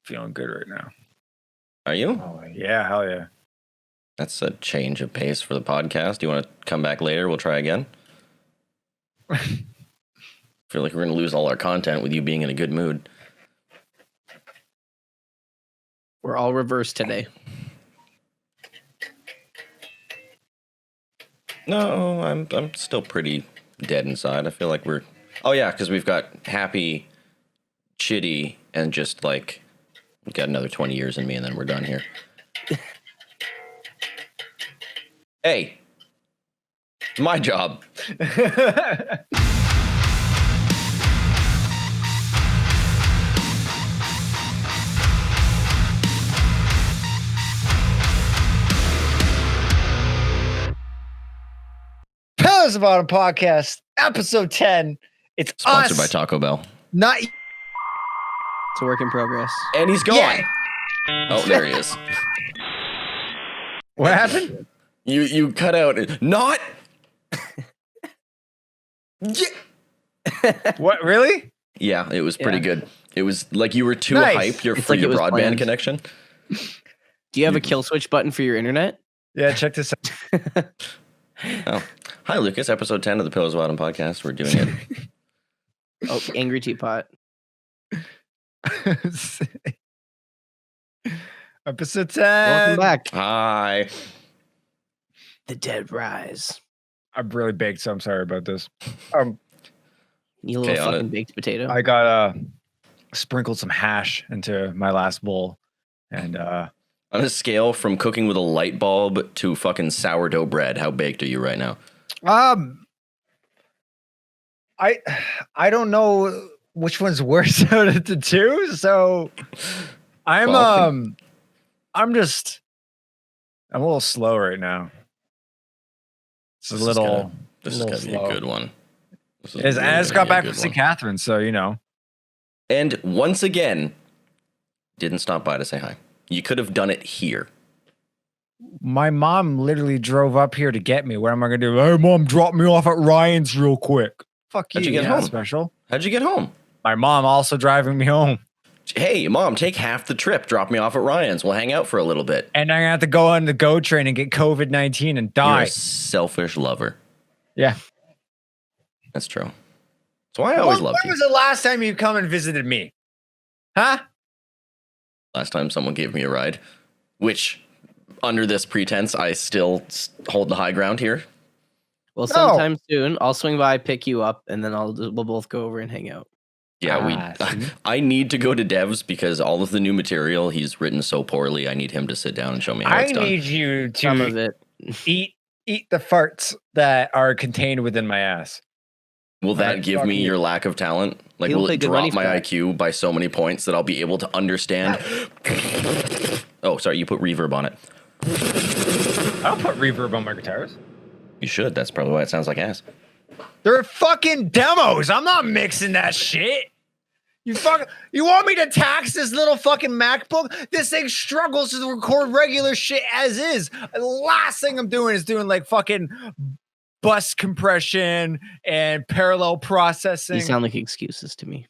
feeling good right now. Are you? Oh, yeah, hell yeah. That's a change of pace for the podcast. Do you want to come back later? We'll try again. I feel like we're going to lose all our content with you being in a good mood. We're all reversed today. No, I'm still pretty dead inside. I feel like we're... Oh, yeah, because we've got happy, shitty, and just like... We've got another 20 years in me, and then we're done here. Hey, it's my job. Pillars of Autumn Podcast, episode 10. It's Sponsored us. by Taco Bell. Not It's a work in progress. And he's gone. Yeah. Oh, there he is. What happened? You cut out. Not. Yeah. What, really? Yeah, it was pretty Yeah. good. It was like you were too Nice. hyped It's for like your it was broadband planned. connection. Do you have a kill switch button for your internet? Yeah, check this out. Oh, hi, Lucas. Episode 10 of the Pillars of Autumn podcast. We're doing it. Oh, Angry Teapot. Episode 10. Welcome back. Hi. The Dead Rise. I'm really baked, so I'm sorry about this. You little Okay, on fucking it. baked potato. I got sprinkled some hash into my last bowl, and On a scale from cooking with a light bulb to fucking sourdough bread, how baked are you right now? I don't know which one's worse out of the two, so I'm Well, I'm a little slow right now. It's a This is little. gonna- This is little going to be slow. a good one. This is And really I just gonna got be a back good from St. one. Catharines, so you know. And once again, didn't stop by to say hi. You could have done it here. My mom literally drove up here to get me. What am I gonna do? Hey, mom, drop me off at Ryan's real quick. Fuck you. How'd you get you're not home? special. How'd you get home? My mom also driving me home, Hey, Mom, take half the trip. Drop me off at Ryan's. We'll hang out for a little bit. and I'm gonna have to go on the GO train and get COVID-19 and You're die. a selfish lover. Yeah. That's true. That's why I always loved When you. was the last time you come and visited me? Huh? Last time someone gave me a ride, which, under this pretense, I still hold the high ground here. Well, No. sometime soon, I'll swing by, pick you up, and then we'll both go over and hang out. Yeah, see? I need to go to Dev's because all of the new material he's written so poorly. I need him to sit down and show me how I it's done. need you Some of to it. eat the farts that are contained within my ass. Will that Alright, give fuck me you. your lack of talent? Like, He'll will pay it good money drop for my that. IQ by so many points that I'll be able to understand? Oh, sorry, you put reverb on it. I don't put reverb on my guitars. You should. That's probably why it sounds like ass. They're fucking demos. I'm not mixing that shit. You want me to tax this little fucking MacBook? This thing struggles to record regular shit as is. The last thing I'm doing is doing like fucking bus compression and parallel processing. You sound like excuses to me.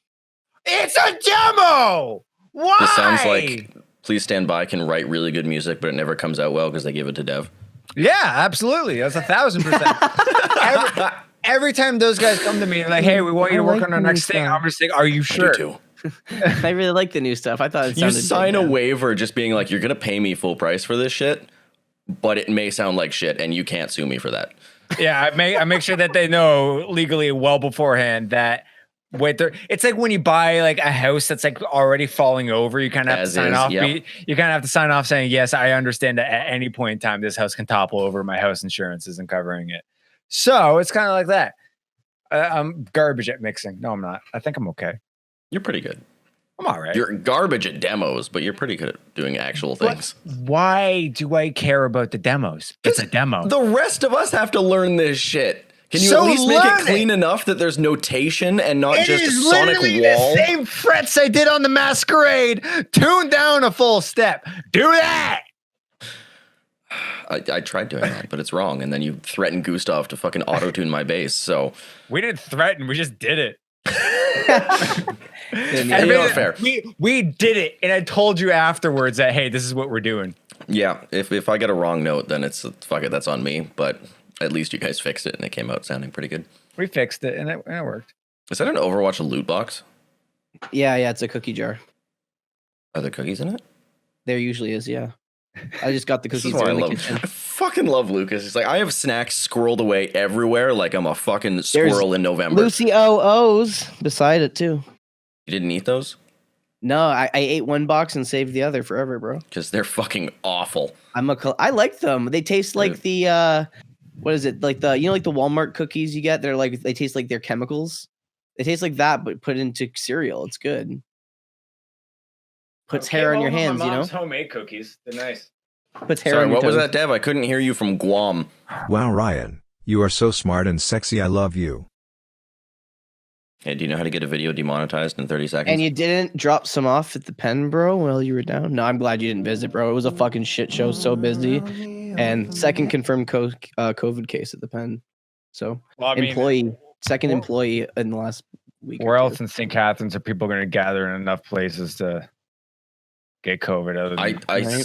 It's a demo. Why? This sounds like Please Stand By can write really good music, but it never comes out well because they give it to Dev. Yeah, absolutely. That's 1,000%. Every time those guys come to me and like, hey, we want you to I work like on our the next thing, stuff. I'm just like, are you I sure? do too. I really like the new stuff. I thought it You sounded sign good, a yeah. waiver just being like, you're going to pay me full price for this shit, but it may sound like shit and you can't sue me for that. Yeah, I make sure that they know legally well beforehand that it's like when you buy like a house that's like already falling over, you kind of have As to sign is, off. yep. You kind of have to sign off saying, yes, I understand that at any point in time this house can topple over. My house insurance isn't covering it. So it's kind of like that. I'm garbage at mixing. No, I'm not. I think I'm okay. You're pretty good. I'm all right. You're garbage at demos, but you're pretty good at doing actual things. Why do I care about the demos? It's a demo. The rest of us have to learn this shit. Can you So at least make learn it clean enough that there's notation and not It just a is sonic literally wall? the same frets I did on the Masquerade, tuned down a full step. Do that. I tried doing that, but it's wrong. And then you threatened Gustav to fucking auto-tune my bass. So We didn't threaten. We just did it. And, You know, fair. We did it, and I told you afterwards that hey, this is what we're doing. Yeah, if I get a wrong note, then it's fuck it, that's on me. But at least you guys fixed it, and it came out sounding pretty good. We fixed it, and it worked. Is that an Overwatch loot box? yeah, it's a cookie jar. Are there cookies in it? There usually is, yeah. I just got the This cookies is why there I in the love. kitchen. I fucking love Lucas. He's like, I have snacks squirreled away everywhere, like I'm a fucking squirrel in November. Lucy O's beside it too. You didn't eat those? No, I ate one box and saved the other forever, bro. Because they're fucking awful. I like them. They taste like the what is it? Like the like the Walmart cookies you get? They taste like they're chemicals. They taste like that, but put into cereal. It's good. Puts hair on your hands, My mom's homemade cookies. They're nice. Puts hair Sorry, on your what was toes. that, Dev? I couldn't hear you from Guam. Wow, Ryan, you are so smart and sexy. I love you. Hey, do you know how to get a video demonetized in 30 seconds? And you didn't drop some off at the pen, bro, while you were down? No, I'm glad you didn't visit, bro. It was a fucking shit show, so busy. And second confirmed COVID case at the pen. So, Well, I mean, second employee in the last week. where or else two. in St. Catharines are people going to gather in enough places to get COVID? Other than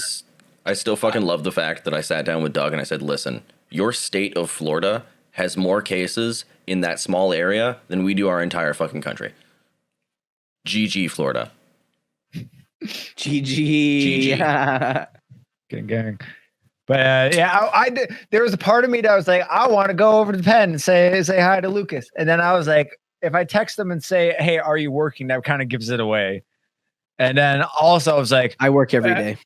I still fucking love the fact that I sat down with Doug and I said, listen, your state of Florida has more cases in that small area than we do our entire fucking country. GG, Florida. GG. gang. But yeah, I did. There was a part of me that was like, I want to go over to the pen and say hi to Lucas. And then I was like, if I text him and say, hey, are you working? That kind of gives it away. And then also I was like, I work every day.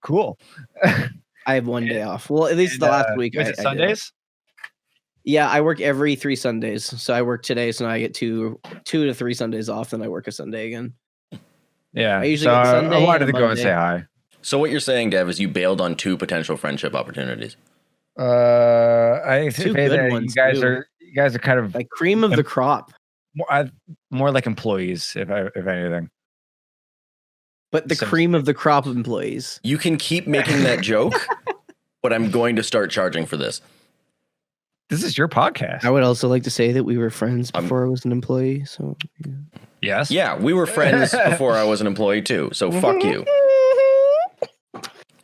cool. I have one day off. Well, at least the last week. Was I it did. Sundays? Yeah, I work every 3 Sundays. So I work today, so now I get two to 3 Sundays off, then I work a Sunday again. Yeah. I usually so get Sunday I wanted and to go and Monday. say hi. So what you're saying, Dev, is you bailed on 2 potential friendship opportunities. I Two think good that ones, you too. guys are kind of Like cream of the crop. more like employees, if anything. But the Some- cream of the crop employees. You can keep making that joke, but I'm going to start charging for this. This is your podcast. I would also like to say that we were friends before I was an employee. So yeah. Yes. Yeah, we were friends before I was an employee too, so fuck you.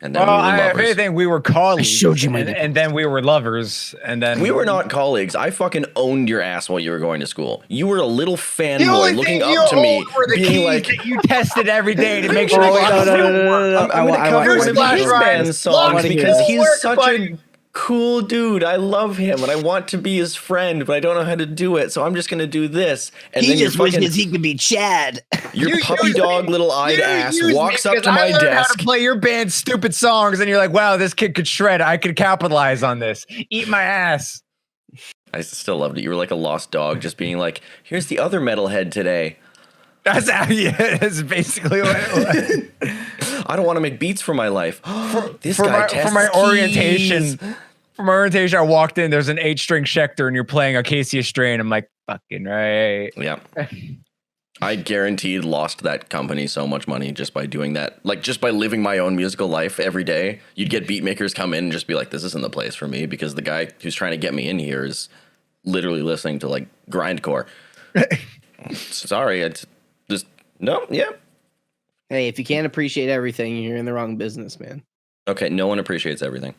And then Well, we were if lovers. anything, we were colleagues. showed you my and then we were lovers, and then We were not colleagues. I fucking owned your ass while you were going to school. You were a little The fanboy only looking thing you up to me, owned were the being keys like, that you tested every day to make sure. Oh, wait, the no, box no, didn't no, work. no, no, I'm going to cover one of Splash his Ryan. band songs wanna hear because this. he's Work, such buddy. a cool dude. I love him and I want to be his friend, but I don't know how to do it. So I'm just going to do this. And then your fucking, he could be Chad. your You puppy use dog me. little eyed You ass use me walks up because to my I learned how desk. to play your band's stupid songs, and you're like, "Wow, this kid could shred. I could capitalize on this. Eat my ass." I still loved it. You were like a lost dog, just being like, here's the other metalhead today. That's that's basically what it was. I don't want to make beats for my life. This for guy my tests orientation. keys. For my orientation, I walked in. There's an 8-string Schecter, and you're playing Acacia Strain. I'm like, fucking right. Yeah. I guaranteed lost that company so much money just by doing that. Like, just by living my own musical life every day. You'd get beat makers come in and just be like, this isn't the place for me because the guy who's trying to get me in here is literally listening to, like, grindcore. Sorry, it's just, no, yeah. Hey, if you can't appreciate everything, you're in the wrong business, man. Okay, no one appreciates everything.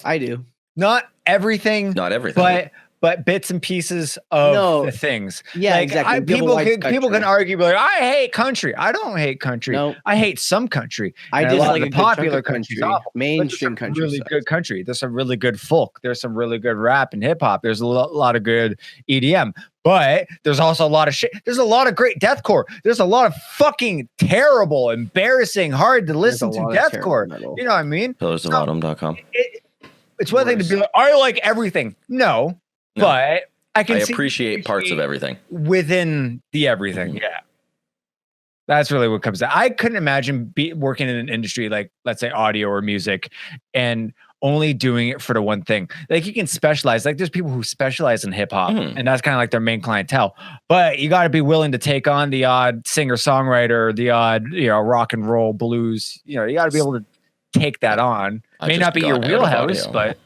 I do. Not everything, Not everything. but bits and pieces of No. the things. Yeah, Like, exactly. You have a People wide can spectrum. argue, be like, I hate country. I don't hate country. No. I hate some country. I And just lot of like the a good chunk popular of country's country, awful. But mainstream there's some country. really stuff. good country. There's some really good folk. There's some really good rap and hip hop. There's a lot of good EDM. But there's also a lot of shit. There's a lot of great deathcore. There's a lot of fucking terrible, embarrassing, hard to listen There's to a lot of terrible deathcore. metal. You know what I mean? Pillarsofautumn.com. It's one thing to be like, I like everything. No, No. but I can I see appreciate parts of everything. within the everything. Mhm. Yeah. That's really what comes down. I couldn't imagine working in an industry like, let's say, audio or music and only doing it for the one thing. Like, you can specialize. Like, there's people who specialize in hip hop, Mhm. and that's kind of like their main clientele. But you got to be willing to take on the odd singer songwriter, the odd, rock and roll blues. You got to be able to take that on. I May just not be your got out of wheelhouse, audio. but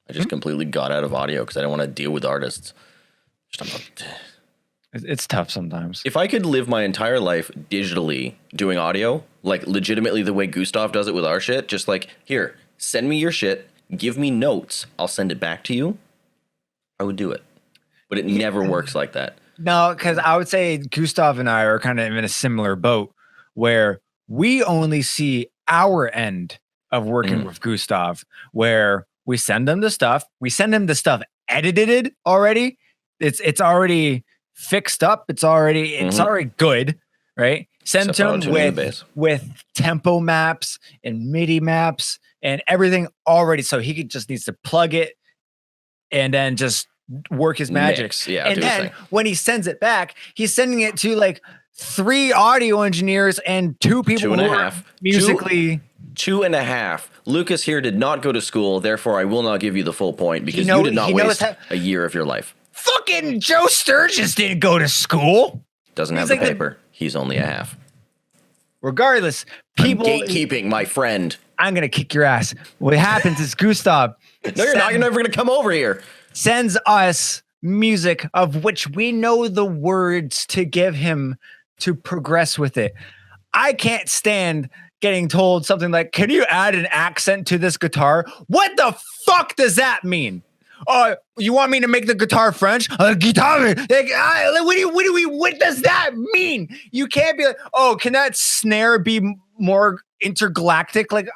I just completely got out of audio because I don't want to deal with artists. Just, It's tough sometimes. If I could live my entire life digitally doing audio, like legitimately the way Gustav does it with our shit, just like, here, send me your shit, give me notes, I'll send it back to you, I would do it. But it never works like that. No, because I would say Gustav and I are kind of in a similar boat where we only see our end of working with Gustav, where we send him the stuff. We send him the stuff edited already. It's already fixed up. It's already good, right? Send Except to Autotune him the bass. with tempo maps and MIDI maps and everything already. So he just needs to plug it and then just work his magic. Mix, yeah, and do his then thing. when he sends it back, he's sending it to like 3 audio engineers and 2 people 2.5. who are musically. 2.5. Lucas here did not go to school, therefore I will not give you the full point because know- you did not he knows waste how- a year of your life. Fucking Joe Sturgis didn't go to school. Doesn't have He's the like the- paper. He's only a half. Regardless, people. Gatekeeping, my friend. I'm gonna kick your ass. What happens is Gustav. No, you're not. You're never going to come over here. Sends us music of which we know the words to give him to progress with it. I can't stand getting told something like, "Can you add an accent to this guitar?" What the fuck does that mean? You want me to make the guitar French? Guitar. What does that mean? You can't be like, "Oh, can that snare be more intergalactic?" Like,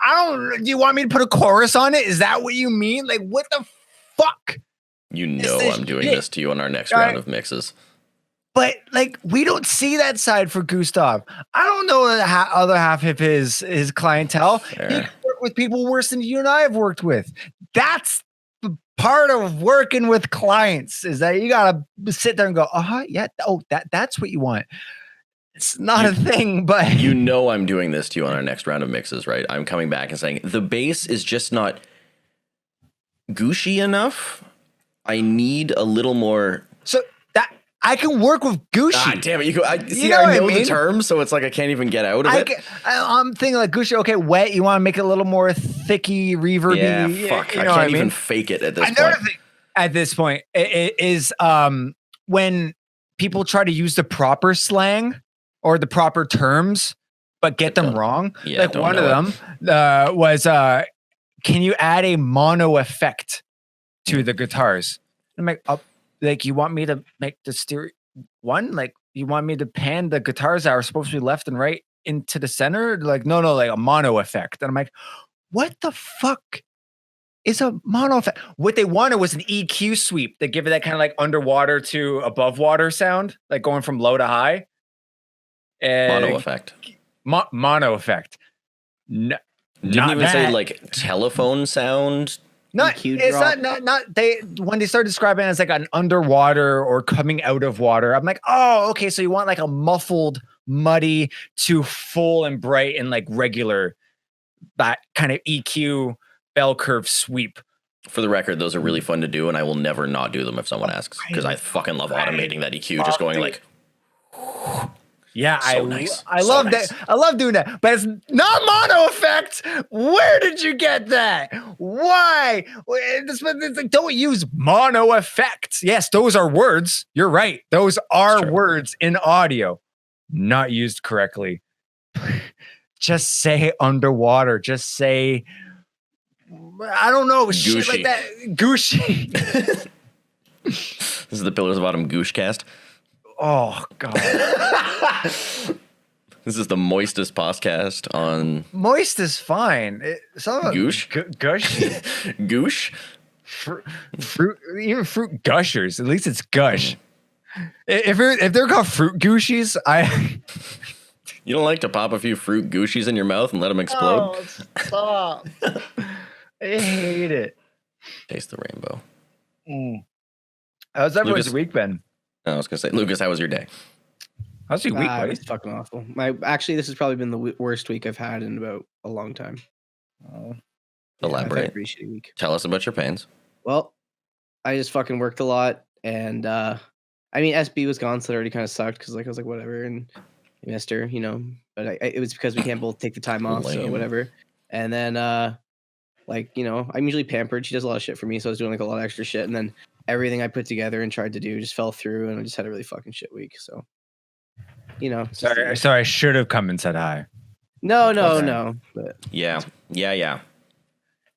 do you want me to put a chorus on it? Is that what you mean? Like, what the fuck? You know This I'm doing shit. this to you on our next All round right. of mixes. But like, we don't see that side for Gustav. I don't know the other half of his clientele. He Fair. can work with people worse than you and I have worked with. That's the part of working with clients, is that you gotta sit there and go, yeah, that's what you want. It's not a thing, but You know I'm doing this to you on our next round of mixes, right? I'm coming back and saying the bass is just not Gooshy enough. I need a little more. so that I can work with Gucci. Ah, damn it! I see. know I what I know mean? the term, so it's like I can't even get out of it. I'm thinking like Gucci. Okay, wet. You want to make it a little more thicky, reverby. Yeah, fuck. You I know what can't even mean? fake it at this Another point. thing at this point is when people try to use the proper slang or the proper terms, but get them wrong. Yeah, Like don't one of know them was, can you add a mono effect to the guitars? I'm like, you want me to make the stereo one? Like, you want me to pan the guitars that are supposed to be left and right into the center? Like, no, like a mono effect. And I'm like, what the fuck is a mono effect? What they wanted was an EQ sweep that give it that kind of like underwater to above water sound, like going from low to high. And Mono effect. Mono effect. No, Didn't not even say that. like telephone sound. Not, EQ it's drop. not they when they started describing it as like an underwater or coming out of water. I'm like, oh, okay. So you want like a muffled, muddy to full and bright and like regular, that kind of EQ bell curve sweep. For the record, those are really fun to do, and I will never not do them if someone asks because I fucking love automating that EQ, just going like. Yeah, So nice. I So love nice. that. I love doing that, but it's not mono effect. Where did you get that? Why? Don't use mono effects. Yes, those are words. You're right. Those are true. words in audio, not used correctly. Just say underwater. Just say, I don't know, shit like Gooshy. that. Gooshy. This is the Pillars of Autumn Goosh Cast. Oh God. This is the moistest podcast on Moist is fine. Goosh? Gush. Goosh. Fruit, even fruit gushers. At least it's gush. If they're called fruit gooshies, You don't like to pop a few fruit Gooshies in your mouth and let them explode? Oh, stop. I hate it. Taste the rainbow. How's everyone's Lucas- week been? I was gonna say, Lucas, how was your day? How's your week, buddy? It's fucking awful. Actually, this has probably been the worst week I've had in about a long time. Oh. Yeah, I've had a Elaborate. pretty shitty week. Tell us about your pains. Well, I just fucking worked a lot, and I mean, SB was gone, so it already kind of sucked because like I was like, whatever, and I missed her, you know. But it was because we can't both take the time off, so Lame. whatever. And then like, you know, I'm usually pampered. She does a lot of shit for me, so I was doing like a lot of extra shit. And then everything I put together and tried to do just fell through, and I just had a really fucking shit week. So, you know, it's just- Sorry, I should have come and said hi. no, but Yeah.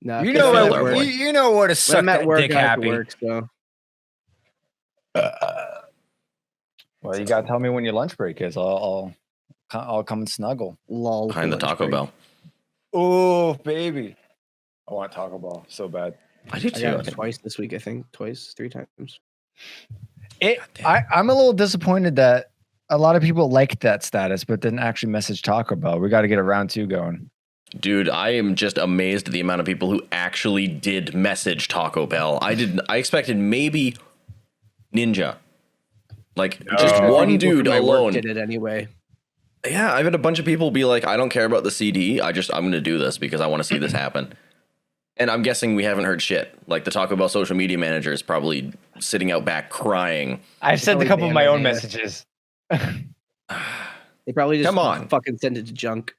no, You 'cause know I'm feel at our what? work. You know what to When suck I'm at that work, dick I have to happy. work. So Well, you gotta tell me when your lunch break is. I'll come and snuggle. lol. Behind the for lunch Taco break. Bell. Oh, baby, I want Taco Bell so bad. I do I got too. it twice this week. I think twice, 3 times. I'm a little disappointed that a lot of people liked that status, but didn't actually message Taco Bell. We got to get a round 2 going. Dude, I am just amazed at the amount of people who actually did message Taco Bell. I expected maybe Ninja. Like just No. one People from dude my work alone. did it anyway. Yeah, I've had a bunch of people be like, I don't care about the CD. I'm going to do this because I want to see this happen. And I'm guessing we haven't heard shit. Like the Taco Bell social media manager is probably sitting out back crying. I've sent a probably couple of my banned own it. messages. They probably just Come on. fucking send it to junk.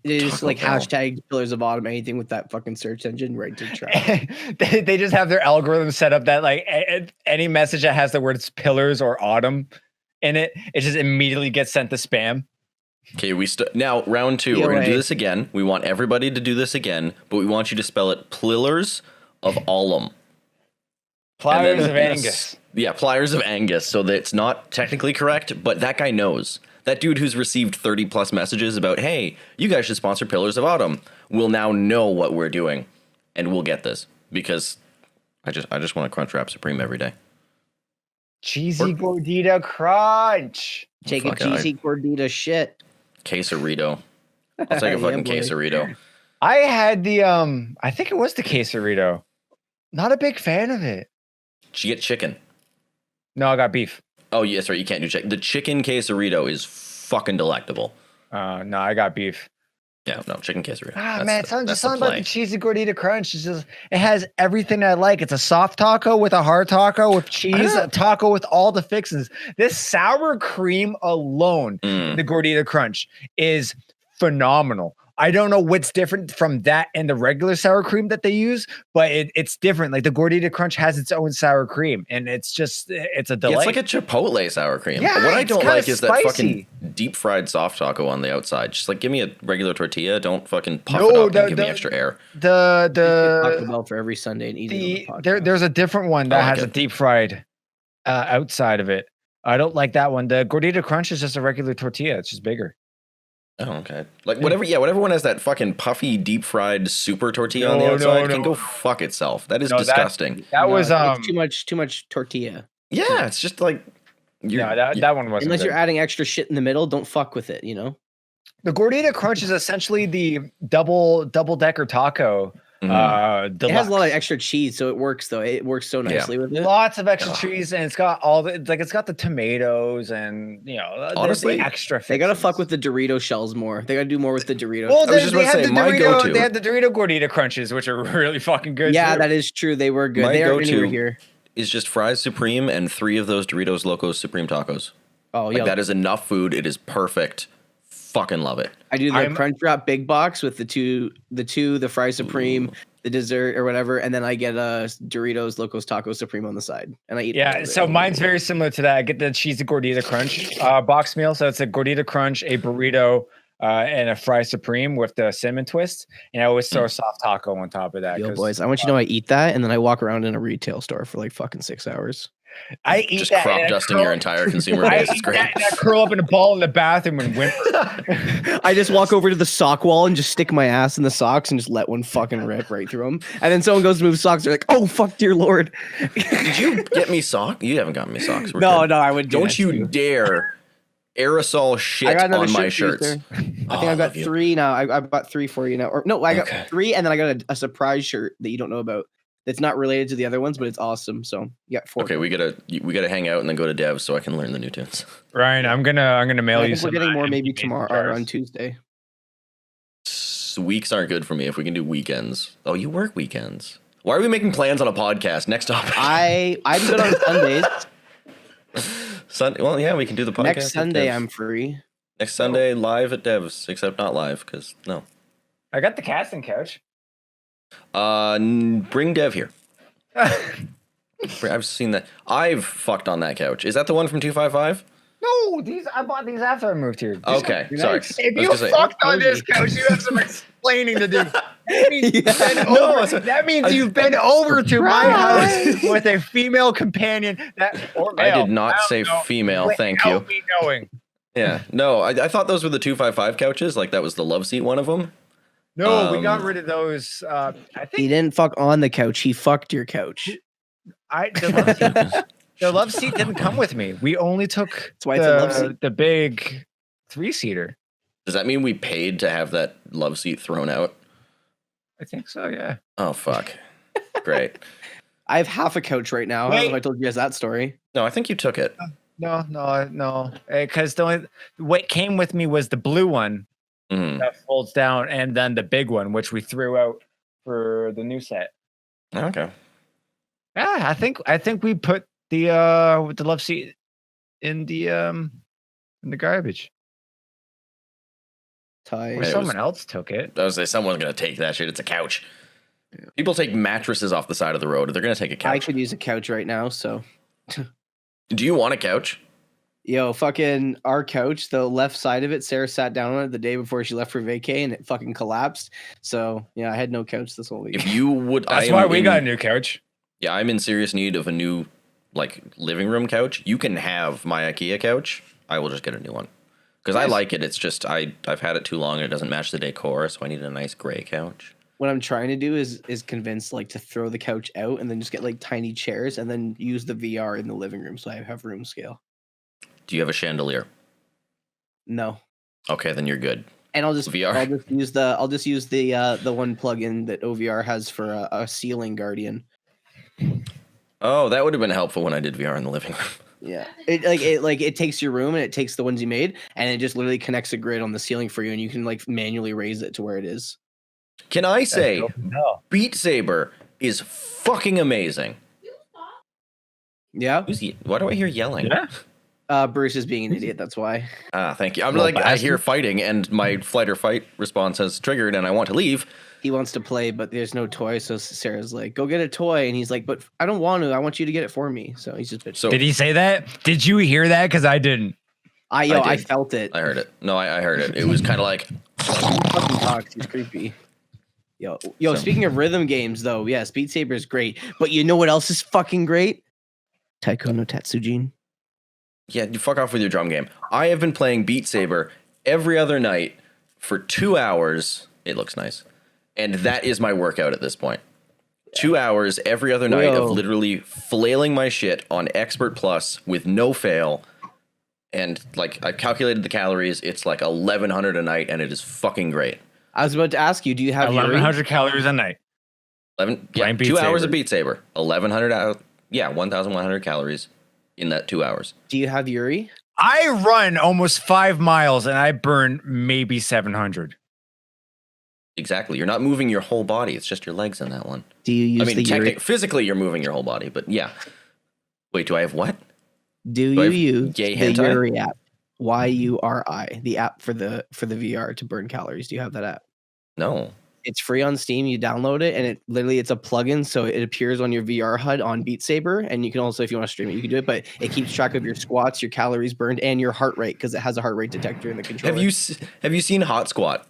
They just Taco like Bell. hashtag Pillars of Autumn anything with that fucking search engine right to trash. they just have their algorithm set up that like any message that has the words pillars or autumn in it, it just immediately gets sent to spam. Okay, now round 2. We're going to do POA. this again. We want everybody to do this again, but we want you to spell it Plillers of Allum. Pliers then- of Angus. Yeah, Pliers of Angus, so that it's not technically correct, but that guy knows. That dude who's received 30 plus messages about, hey, you guys should sponsor Pillars of Autumn, will now know what we're doing, and we'll get this, because I just want to Crunchwrap Supreme every day. Cheesy Gordita Crunch. Take a Fuck it, cheesy Gordita shit. Quesarito. I'll take a Yeah, fucking boy. quesarito. I had the I think it was the quesarito. Not a big fan of it. Did you get chicken? No, I got beef. Oh, yes, right. You can't do chicken. The chicken quesarito is fucking delectable. No, I got beef. Yeah, no, chicken quesarito. Ah, That's man, the- something that's about play. the cheesy Gordita Crunch. It's just, it has everything I like. It's a soft taco with a hard taco with cheese, a taco with all the fixings. This sour cream alone, Mm. the Gordita Crunch, is phenomenal. I don't know what's different from that and the regular sour cream that they use, but it's different. Like the Gordita Crunch has its own sour cream, and it's a Yeah, delight. it's like a Chipotle sour cream. Yeah, What I it's don't kinda like is that spicy. fucking deep fried soft taco on the outside. Just like give me a regular tortilla. Don't fucking puff No, it up the- and give me the- extra air. Taco Bell for every Sunday and eat it on the podcast. there's a different one that I like has a it. deep fried outside of it. I don't like that one. The Gordita Crunch is just a regular tortilla. It's just bigger. Oh, okay. Like whatever one has that fucking puffy deep fried super tortilla on the No, outside no, can no. go fuck itself. That is No, that- disgusting. That was it's too much tortilla. Yeah, it's just like no, that one wasn't. Unless good. you're adding extra shit in the middle, don't fuck with it, you know? The Gordita Crunch is essentially the double decker taco. Mhm. It has a lot of Deluxe. extra cheese, so it works though. It works so nicely with it. Lots of extra Ugh. cheese, and it's got all the it's got the tomatoes and Honestly, the extra. They gotta fixings. fuck with the Dorito shells more. They gotta do more with the Doritos. Well, I was just they about to have say, the my Dorito. go-to- They have the Dorito Gordita Crunches, which are really fucking good. Yeah, too. that is true. They were good. My They aren't anywhere go-to- here. Is just fries supreme and 3 of those Doritos Locos Supreme tacos. Oh, Like yeah. that is enough food. It is perfect. Fucking love it. I do the I'm- Crunchwrap big box with the fry supreme, the dessert or whatever, and then I get a Doritos Locos Taco Supreme on the side, and I eat. all Yeah, of it. so mine's very similar to that. I get the cheesy Gordita Crunch box meal. So it's a Gordita Crunch, a burrito, and a fry supreme with the cinnamon twist. And I always throw a soft taco on top of that. Yo, 'cause boys, I want you to know I eat that, and then I walk around in a retail store for like fucking 6 hours. I eat Just that crop and I dusting curl- your entire consumer I base. It's eat great. that and I curl up in a ball in the bathroom and whimper. I just walk over to the sock wall and just stick my ass in the socks and just let one fucking rip right through them. And then someone goes to move socks. They're like, "Oh fuck, dear lord!" Did you get me socks? You haven't gotten me socks. We're No, good. no, I would. Don't you dare aerosol shit on my shirts. I think Oh, I've got love you. 3 now. I've got 3 for you now. Or no, I got Okay. 3, and then I got a surprise shirt that you don't know about. That's not related to the other ones, but it's awesome. So you got 4. Okay, we gotta hang out and then go to Devs so I can learn the new tunes. Ryan, I'm gonna mail I you think some. we're getting more maybe MP tomorrow or jars. on Tuesday. Weeks aren't good for me if we can do weekends. Oh, you work weekends. Why are we making plans on a podcast? Next topic. I'm good on Sundays. Sunday. Well, yeah, we can do the podcast. Next at Sunday Devs. I'm free. Next Sunday live at Devs, except not live because no. I got the casting couch. Bring Dev here. I've seen that. I've fucked on that couch. Is that the one from 255? No, I bought these after I moved here. Okay, sorry. If I was you gonna say- fucked on this couch, you have some explaining to do. That means, you've been No, over, it's- that means you've been over to my house with a female companion. Or I male. did not don't say know, female, thank you. without me knowing. Yeah, no, I thought those were the 255 couches. Like that was the love seat one of them. No, we got rid of those. I He think didn't fuck on the couch. He fucked your couch. the love seat didn't come with me. We only took That's why it's a love seat. the big 3-seater. Does that mean we paid to have that love seat thrown out? I think so. Yeah. Oh fuck! Great. I have half a couch right now. I don't know if I told you guys that story. No, I think you took it. No. Because what came with me was the blue one Mhm. that folds down, and then the big one, which we threw out for the new set. Okay. Yeah, I think we put the love seat in the garbage. Ty. Or Right, it someone else took it. I was say someone's gonna take that shit. It's a couch. People take mattresses off the side of the road. They're gonna take a I couch. could use a couch right now, so Do you want a couch? yo, fucking our couch, the left side of it, Sarah sat down on it the day before she left for vacay and it fucking collapsed. So yeah, I had no couch this whole week. If you would, That's I why am we in- got a new couch. Yeah, I'm in serious need of a new like living room couch. You can have my IKEA couch. I will just get a new one because I like it. It's just I've had it too long and it doesn't match the decor, so I need a nice gray couch. What I'm trying to do is convince like to throw the couch out and then just get like tiny chairs and then use the VR in the living room so I have room scale. Do you have a chandelier? No. Okay, then you're good. And I'll just VR? I'll just use the one plugin that OVR has for a ceiling guardian. Oh, that would have been helpful when I did VR in the living room. Yeah. It takes your room and it takes the ones you made and it just literally connects a grid on the ceiling for you and you can like manually raise it to where it is. Can I say No. Beat Saber is fucking amazing? Yeah. Why do I hear yelling? Yeah. Bruce is being an idiot, that's why. Ah, thank you. I'm Well, like, I bastard. hear fighting and my flight or fight response has triggered and I want to leave. He wants to play, but there's no toy, so Sarah's like, go get a toy. And he's like, but I don't want to. I want you to get it for me. So he's just bitching. So Did he say that? Did you hear that? Because I didn't. I did. felt it. I heard it. No, I heard it. It was kind of like, He fucking talks. He's creepy. Yo, So- speaking of rhythm games, though, yes, Beat Saber is great. But you know what else is fucking great? Taiko no Tatsujin. yeah, you fuck off with your drum game. I have been playing Beat Saber every other night for 2 hours. It looks nice. And that is my workout at this point. 2 hours every other night Whoa. of literally flailing my shit on Expert Plus with no fail. And like I've calculated the calories. It's like 1,100 a night, and it is fucking great. I was about to ask you, do you have Yuri? 1,100 calories a night. 11, Playing Beat 2 hours Saber. of Beat Saber. 1,100 out. Yeah, 1,100 calories in that 2 hours. Do you have Yuri? I run almost 5 miles and I burn maybe 700. Exactly. You're not moving your whole body. It's just your legs in that one. Do you use I mean, the Yuri? physically, you're moving your whole body, but yeah. Wait, do I have what? Do I you have use gay the hentai? Yuri app? YURI, the app for the VR to burn calories. Do you have that app? No. It's free on Steam. You download it, and it's a plugin, so it appears on your VR HUD on Beat Saber. And you can also, if you want to stream it, you can do it. But it keeps track of your squats, your calories burned, and your heart rate because it has a heart rate detector in the controller. Have you seen Hot Squat?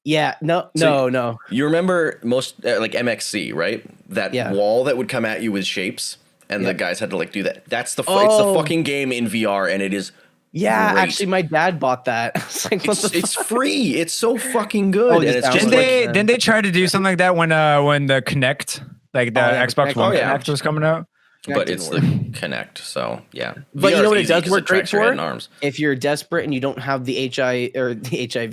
Yeah. No. So- No. You remember most like MXC, right? That Yeah. wall that would come at you with shapes, and Yeah. the guys had to like do that. That's it's the Oh. fucking game in VR, and it is. Yeah. Great. Actually, my dad bought that. I was like, what the It's fuck? free. It's so fucking good, Oh, and just it's download just Didn't it. like they didn't they try to do something like that when the Connect, like the yeah, the Xbox Kinect. One Oh, yeah. Connect was coming out? but Connect it's didn't the Connect, so yeah. But you VR know is what it easy does 'cause work great tracks your head for? and arms. If you're desperate and you don't have the HIV,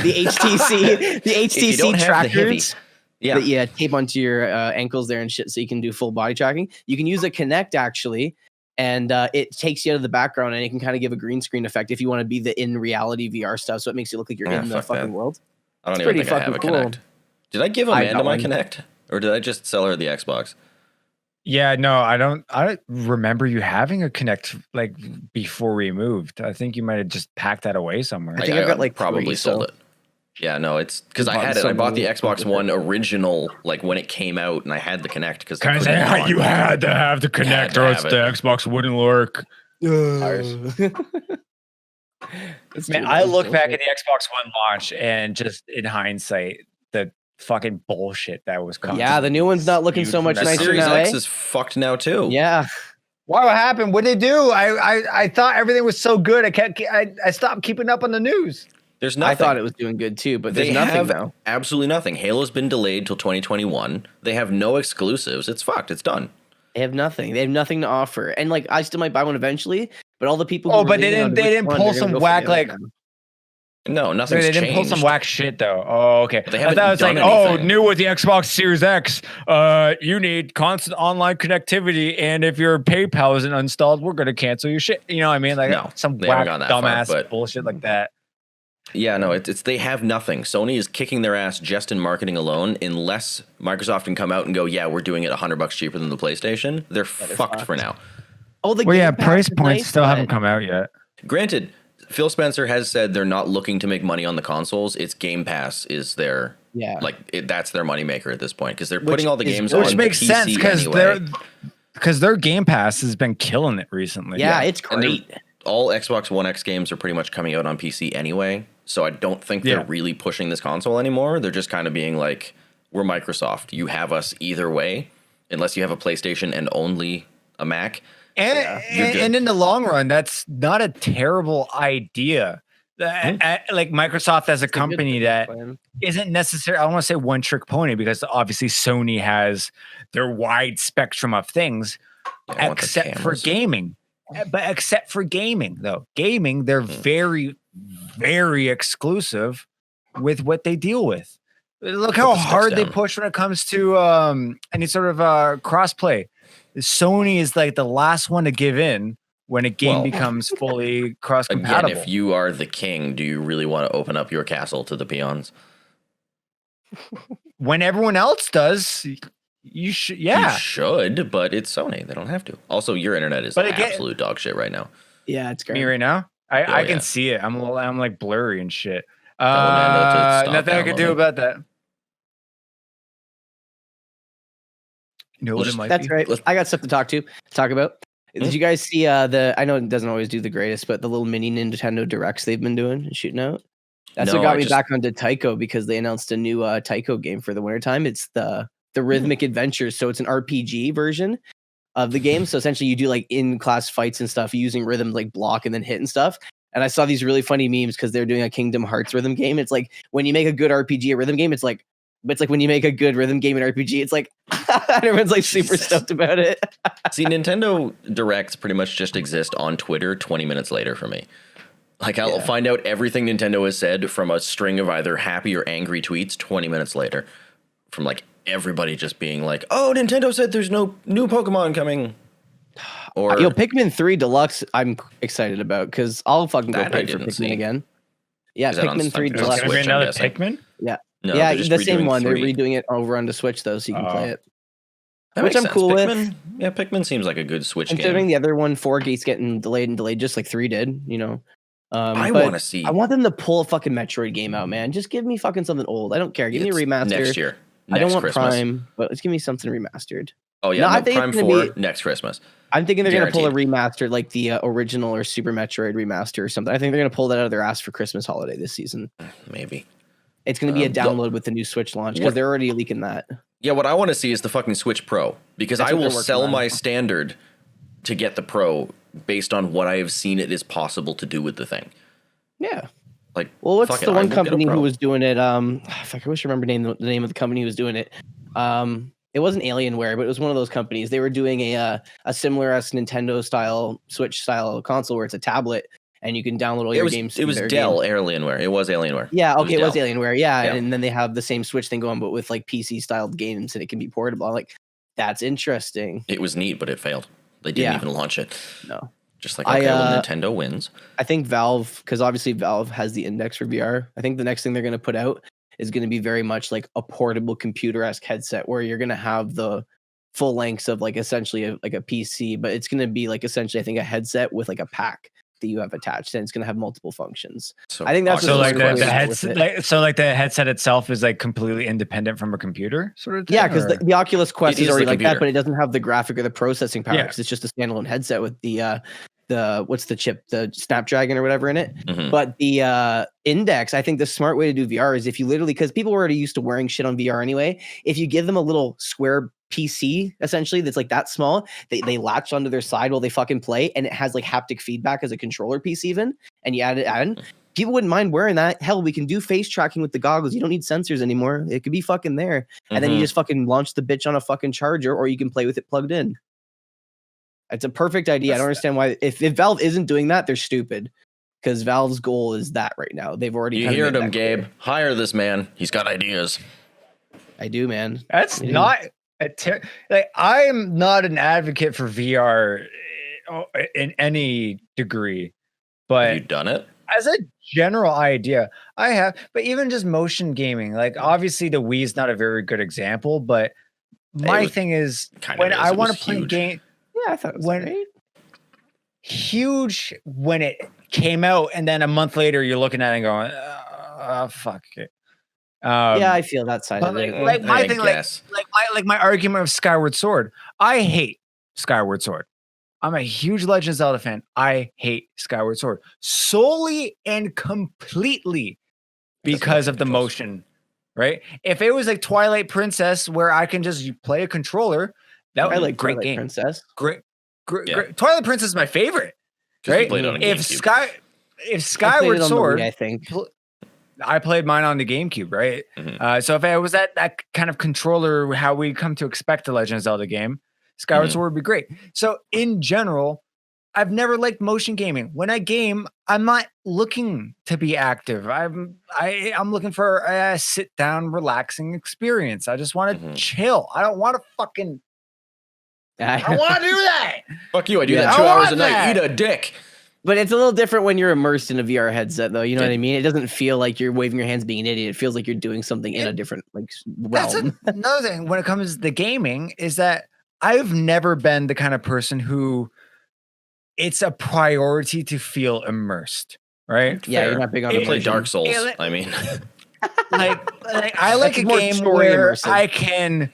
the HTC, the HTC don't have the trackers Yeah, that you tape onto your ankles there and shit, so you can do full body tracking. You can use a Kinect actually, and it takes you out of the background and it can kind of give a green screen effect if you want to be the in reality VR stuff. So it makes you look like you're Yeah, in the fuck fucking that. world. I don't it's even pretty think I have a fucking cool. Connect. Did I give I Amanda got my one. Connect, or did I just sell her the Xbox? Yeah, no, I don't remember you having a Connect like before we moved. I think you might have just packed that away somewhere. I think I've got, like, probably 3, sold so- it. Yeah, no, it's because I bought had it. so I bought the many Xbox with One original, like when it came out, and I had the Kinect because You had to have the had Connect, to or have else it. the Xbox wouldn't work. It's Man, true, I that was look back bullshit. at the Xbox One launch and just in hindsight, the fucking bullshit that was coming. Yeah, the new one's not looking so much The nicer Series now, X eh? is fucked now too. Yeah. Why? What happened? What did they do? I thought everything was so good. I stopped keeping up on the news. There's nothing. I thought it was doing good too, but there's They nothing have now. absolutely nothing. Halo's been delayed till 2021. They have no exclusives. It's fucked. It's done. They have nothing. They have nothing to offer. And like I still might buy one eventually, but all the people who Oh, were but they leaning on didn't. They which didn't one, pull they're gonna some go for whack the other like. now. No, nothing's They didn't pull changed. some whack shit though. Oh, okay. They I haven't thought it was done like, oh, anything. new with the Xbox Series X. You need constant online connectivity, and if your PayPal isn't installed, we're gonna cancel your shit. You know what I mean? Like No, some they haven't whack gone that far, dumbass but- bullshit like that. Yeah, no, it's they have nothing. Sony is kicking their ass just in marketing alone. Unless Microsoft can come out and go, yeah, we're doing it $100 cheaper than the PlayStation. They're fucked for now. Oh, the Well, yeah, Game Pass price is points nice, still but- haven't come out yet. Granted, Phil Spencer has said they're not looking to make money on the consoles. It's Game Pass is their that's their moneymaker at this point because they're Which putting all the is games good. on Which makes PC sense anyway. because their Game Pass has been killing it recently. Yeah, it's And great. all Xbox One X games are pretty much coming out on PC anyway. So I don't think they're really pushing this console anymore. They're just kind of being like, we're Microsoft. You have us either way, unless you have a PlayStation and only a Mac. And in the long run, that's not a terrible idea. Like Microsoft as a company that isn't necessarily, I don't want to say one trick pony because obviously Sony has their wide spectrum of things, I want the except for cameras. gaming. But except for gaming, though, they're very, very exclusive with what they deal with. Look how the specs hard they down. push when it comes to any sort of crossplay. Sony is like the last one to give in when a game Well, becomes fully Again, cross-compatible. if you are the king, do you really want to open up your castle to the peons? When everyone else does, you should. Yeah, You should, but it's Sony. They don't have to. Also, your internet is But again- absolute dog shit right now. Yeah, it's great. me right now. I yeah. can see it. I'm like blurry and shit. Amanda to stop Nothing I can do downloading. about that. You know what it might That's be? right. I got stuff to talk about. Did you guys see I know it doesn't always do the greatest, but the little mini Nintendo Directs they've been doing and shooting out? That's No, what got I me just- back onto Taiko because they announced a new Taiko game for the wintertime. It's the Rhythmic Adventures. So it's an RPG version of the game. So essentially you do like in-class fights and stuff using rhythms like block and then hit and stuff. And I saw these really funny memes because they're doing a Kingdom Hearts rhythm game. It's like when you make a good RPG a rhythm game, it's like when you make a good rhythm game in RPG, it's like everyone's like super Jesus. stoked about it. See, Nintendo Directs pretty much just exist on Twitter 20 minutes later for me. Like, I'll find out everything Nintendo has said from a string of either happy or angry tweets 20 minutes later. From, like, everybody just being like, oh, Nintendo said there's no new Pokemon coming. Or, Pikmin 3 Deluxe, I'm excited about because I'll fucking go That I play for didn't Pikmin see. again. Yeah, Is that on Pikmin 3 something? There's Deluxe. gonna be Switch, I'm another guessing. Pikmin. no, Yeah, they're just the same redoing one. 3. They're redoing it over onto Switch though, so you can play it. That which makes I'm sense. cool with. Pikmin, yeah, Pikmin seems like a good Switch Considering game. the other one, 4 keeps getting delayed, just like 3 did, you know. I but want to see I want them to pull a fucking Metroid game out, man. Just give me fucking something old. I don't care. Give me a It's remaster. next year. I don't want Christmas. Prime, but let's give me something remastered. Oh yeah, No, I no, think Prime it's gonna 4 next Christmas. I'm thinking they're going to pull a Guaranteed. remaster like the original or Super Metroid remaster or something. I think they're going to pull that out of their ass for Christmas holiday this season. Maybe. It's going to be a The- download with the new Switch launch because What- they're already leaking that. Yeah, what I want to see is the fucking Switch Pro because That's I what will they're working sell on. my standard to get the Pro based on what I have seen it is possible to do with the thing. Yeah. Like, Well, what's fuck it, the I one will get a company who Pro. was doing it? Fuck, I wish I remember the name of the company who was doing it. It wasn't Alienware, but it was one of those companies. They were doing a similar as Nintendo style Switch style console where it's a tablet and you can download all It your was, games. it was their Dell game. Alienware. It was Alienware. Yeah, okay, it was Dell. Alienware. Yeah, Yeah. and then they have the same Switch thing going, but with like PC styled games and it can be portable. I'm like, that's interesting. It was neat, but it failed. They didn't Yeah. even launch it. No. Just like, I, okay, well, Nintendo wins. I think Valve, because obviously Valve has the index for VR. I think the next thing they're going to put out is going to be very much like a portable computer-esque headset where you're going to have the full lengths of like essentially like a PC, but it's going to be like essentially I think a headset with like a pack. that you have attached, and it's going to have multiple functions. So I think that's So what like Sony the is headset, with it. the headset itself is like completely independent from a computer, sort of thing. Yeah, because the Oculus Quest It is is already the like that, computer. but it doesn't have the graphic or the processing power Yeah. because it's just a standalone headset with the what's the chip, the Snapdragon or whatever in it. Mhm. But the Index, I think the smart way to do VR is if you literally, because people were already used to wearing shit on VR anyway, if you give them a little square PC essentially that's like that small, they latch onto their side while they fucking play, and it has like haptic feedback as a controller piece even, and you add it in. People wouldn't mind wearing that. Hell, we can do face tracking with the goggles. You don't need sensors anymore. It could be fucking there. And then you Mhm. just fucking launch the bitch on a fucking charger, or you can play with it plugged in. It's a perfect idea. I don't understand why. If Valve isn't doing that, they're stupid. Because Valve's goal is that right now. They've already. You kinda heard made him, that clear. Gabe. Hire this man. He's got ideas. I do, man. That's I do. not like I am not an advocate for VR in any degree, Have but you done it? as a general idea, I have. But even just motion gaming, like obviously the Wii is not a very good example, but my was thing is kind of when is. I It want was to play huge. game Yeah, I thought it was when- great. huge when it came out, and then a month later you're looking at it and going, fuck it. Yeah, I feel that side but of like, it. like my I thing, guess. like my argument of Skyward Sword. I hate Skyward Sword. I'm a huge Legend of Zelda fan. I hate Skyward Sword solely and completely because of the controls. motion. Right? If it was like Twilight Princess, where I can just play a controller, that would I be a like great Twilight game. Princess. Great. Yeah. Great. Twilight Princess is my favorite. 'Cause you Right? played on a If GameCube. if I played Skyward it on the Sword, Wii, I think. I played mine on the GameCube, right? Mhm. So if I was that kind of controller, how we come to expect the Legend of Zelda game, Skyward Mhm. Sword would be great. So in general, I've never liked motion gaming. When I game, I'm not looking to be active. I'm looking for a sit down, relaxing experience. I just want to Mhm. chill. I don't want to fucking. I don't want to do that. Fuck you. I do Yeah. that I 2 hours want a night. that. Eat a dick. But it's a little different when you're immersed in a VR headset, though. You know what Yeah. I mean? It doesn't feel like you're waving your hands being an idiot. It feels like you're doing something in a different like That's realm. another thing when it comes to the gaming is that I've never been the kind of person who it's a priority to feel immersed, right? Yeah, Fair. you're not big on You You play immersion. Dark Souls. Yeah, I mean, like I like That's a more game story where immersive. I can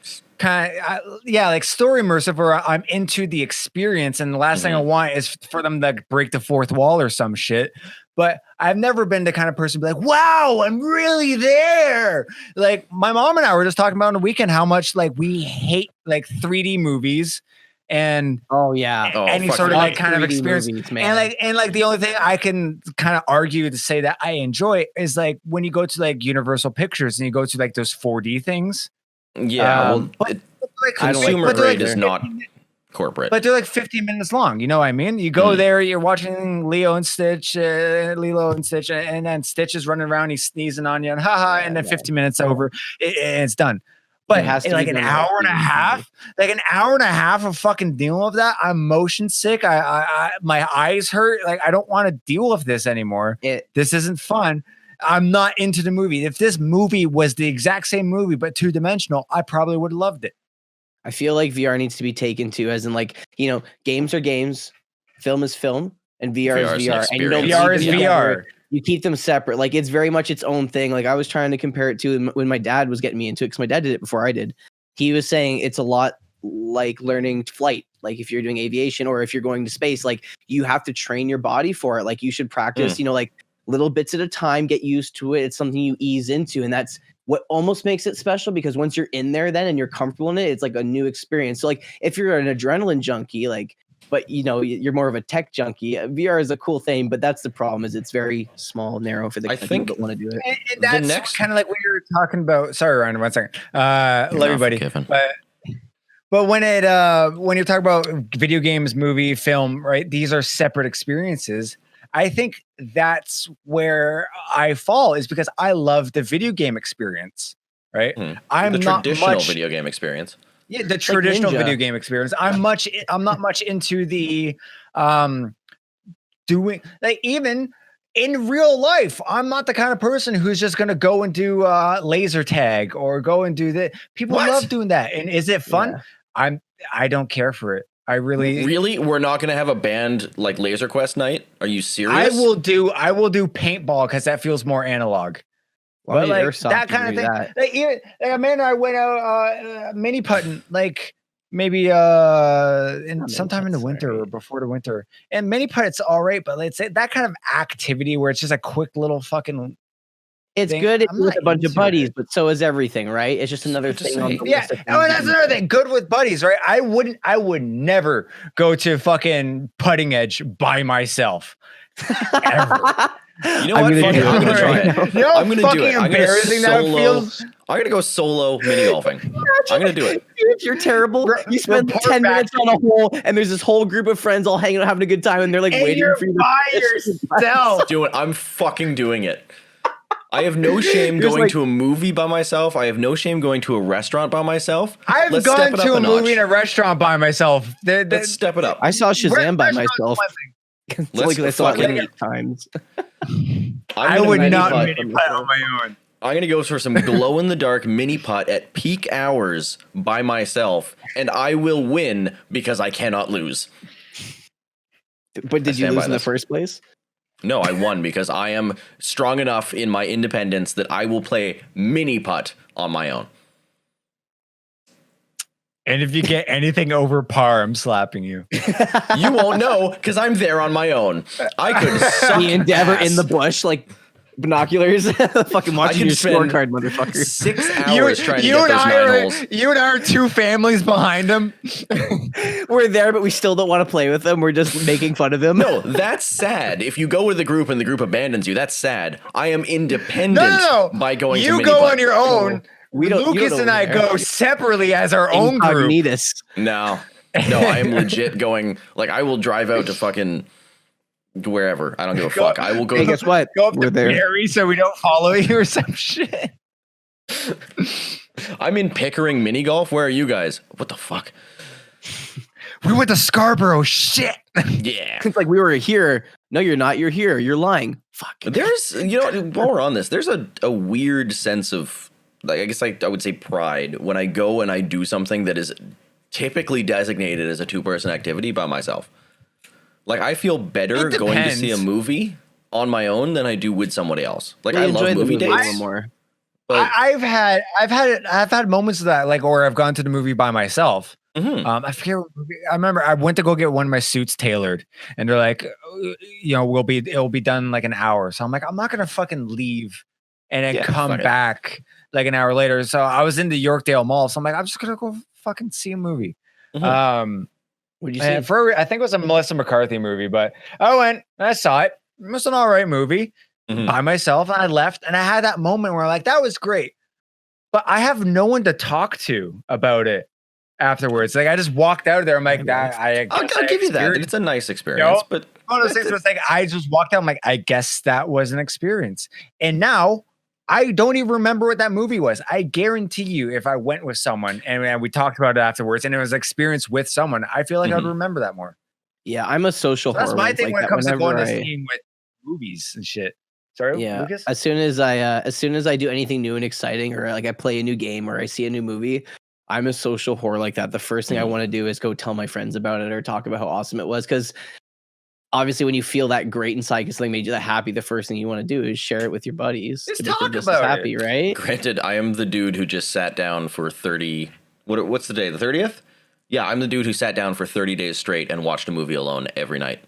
like story immersive where I'm into the experience, and the last thing I want is for them to break the fourth wall or some shit. But I've never been the kind of person to be like, wow, I'm really there. Like my mom and I were just talking about on the weekend how much like we hate like 3D movies and Oh yeah. Oh, any fuck sort of yeah. like kind of 3D experience. movies, man. And like the only thing I can kind of argue to say that I enjoy is like when you go to like Universal Pictures and you go to like those 4D things. yeah. Well, But it- like, I don't like consumer but they're grade like is not corporate. But they're like 15 minutes long. You know what I mean? You go there, you're watching Lilo and Stitch, and then Stitch is running around, he's sneezing on you, and haha, and then 15 minutes over, and it's done. But It has to like be an done hour and a right. half, of fucking dealing with that. I'm motion sick. My eyes hurt. Like I don't want to deal with this anymore. This isn't fun. I'm not into the movie. If this movie was the exact same movie but 2-dimensional, I probably would have loved it. I feel like VR needs to be taken to as in like, you know, games are games, film is film, and VR VR is is an VR. And you don't experience. VR keep is them together. VR. You keep them separate. Like it's very much its own thing. Like I was trying to compare it to when my dad was getting me into it because my dad did it before I did. He was saying it's a lot like learning flight. Like if you're doing aviation or if you're going to space, like you have to train your body for it. Like you should practice, you know, like little bits at a time, get used to it. It's something you ease into. And that's what almost makes it special because once you're in there then and you're comfortable in it, it's like a new experience. So like if you're an adrenaline junkie, like, but you know, you're more of a tech junkie, VR is a cool thing, but that's the problem is it's very small, narrow for the I kind of think people that want to do it. And that's next- kind of like what you were talking about. Sorry, Ryan, 1 second. Love you, buddy. forgiven. But when you're talking about video games, movie, film, right? These are separate experiences. I think that's where I fall is because I love the video game experience, right? I'm the not traditional much, video game experience. Yeah, the traditional Ninja. video game experience. I'm not much into the doing like even in real life. I'm not the kind of person who's just gonna go and do laser tag or go and do that. People love doing that, and is it fun? Yeah. I don't care for it. Really? We're not going to have a band like Laser Quest night? Are you serious? I will do paintball because that feels more analog. Well, But like Airsoft, that you kind of can thing. do that. Like Amanda and I went out mini putting like maybe sometime in the winter or before the winter. And mini putt it's all right, but let's say that kind of activity where it's just a quick little fucking It's thing, good if I'm you're with not a bunch of into buddies, it. but so is everything, right? It's just another thing on the Yeah, list of oh, and things that's you another can thing. Good with buddies, right? I would never go to fucking putting edge by myself. Ever. You know what? Fuck it. I'm gonna try it. You know I'm gonna do fucking it. I'm gonna embarrassing that feels? I'm gonna go solo mini golfing. I'm gonna do it. If you're terrible, you spend report 10 back minutes to on a hole, and there's this whole group of friends all hanging out, having a good time, and they're like And waiting you're for you to by yourself. Do it. I'm fucking doing it. I have no shame There's going like- to a movie by myself. I have no shame going to a restaurant by myself. I've Let's gone step it up to a movie notch. in a restaurant by myself. Let's step it up. I saw Shazam by Restaurant's myself. one thing. It's Let's like I saw it like fucking- 8 times. I gonna would mini not putt. mini putt on my own. I'm gonna go for some glow in the dark mini putt at peak hours by myself, and I will win because I cannot lose. But did you stand lose by in the this. first place? No, I won because I am strong enough in my independence that I will play mini putt on my own. And if you get anything over par, I'm slapping you. You won't know because I'm there on my own. I could suck The endeavor ass. in the bush, like binoculars, fucking watching can your spend scorecard, motherfucker. 6 hours trying to get and those I 9 are, holes. you and I are two families behind him. We're there, but we still don't want to play with them. We're just making fun of them. No, that's sad. If you go with the group and the group abandons you, that's sad. I am independent No. by going to You mini go putt. on your own. We don't. you Lucas don't and I over there. go separately as our own group. Incognitus. No, I am legit going. Like, I will drive out to fucking wherever. I don't give a fuck. I will go. Hey, guess what? Go up We're to there. Barry so we don't follow you or some shit. I'm in Pickering mini golf. Where are you guys? What the fuck? We went to Scarborough. Shit. Yeah. It's like we were here. No, you're not. You're here. You're lying. Fuck. There's, while we're on this, there's a weird sense of, like, I guess I would say pride when I go and I do something that is typically designated as a 2-person activity by myself. Like, I feel better It going to see a depends. movie on my own than I do with somebody else. Like, We I enjoy love the movie movie a dates. little more. But I've had moments of that, like, or I've gone to the movie by myself. mhm. I forget. What movie. I remember I went to go get one of my suits tailored, and they're like, it'll be done in like an hour. So I'm like, I'm not gonna fucking leave and then Yeah, come fuck it. back like an hour later. So I was in the Yorkdale Mall, so I'm like, I'm just gonna go fucking see a movie. Mhm. What'd you see? And I think it was a Melissa McCarthy movie, but I went and I saw it. It was an all right movie Mhm. by myself, and I left, and I had that moment where I'm like, that was great, but I have no one to talk to about it afterwards. Like, I just walked out of there. I'm like, that I'll give you that. It's a nice experience, You know? but One of those things where it's like I just walked out. I'm like, I guess that was an experience. And now I don't even remember what that movie was. I guarantee you, if I went with someone and we talked about it afterwards, and it was an experience with someone, I feel like I'd Mhm. remember that more. Yeah, I'm a social So that's horror. my like thing when it that comes to going whenever to I- seeing with movies and shit. Sorry, Yeah, Lucas. as soon as I do anything new and exciting, or like I play a new game or I see a new movie, I'm a social whore like that. The first thing I Mhm. want to do is go tell my friends about it or talk about how awesome it was. Because obviously, when you feel that great inside, because something made you that happy, the first thing you want to do is share it with your buddies. Just to make them talk just about as it. happy, right? granted, I am the dude who just sat down for 30. What's the day? The 30th? Yeah, I'm the dude who sat down for 30 days straight and watched a movie alone every night.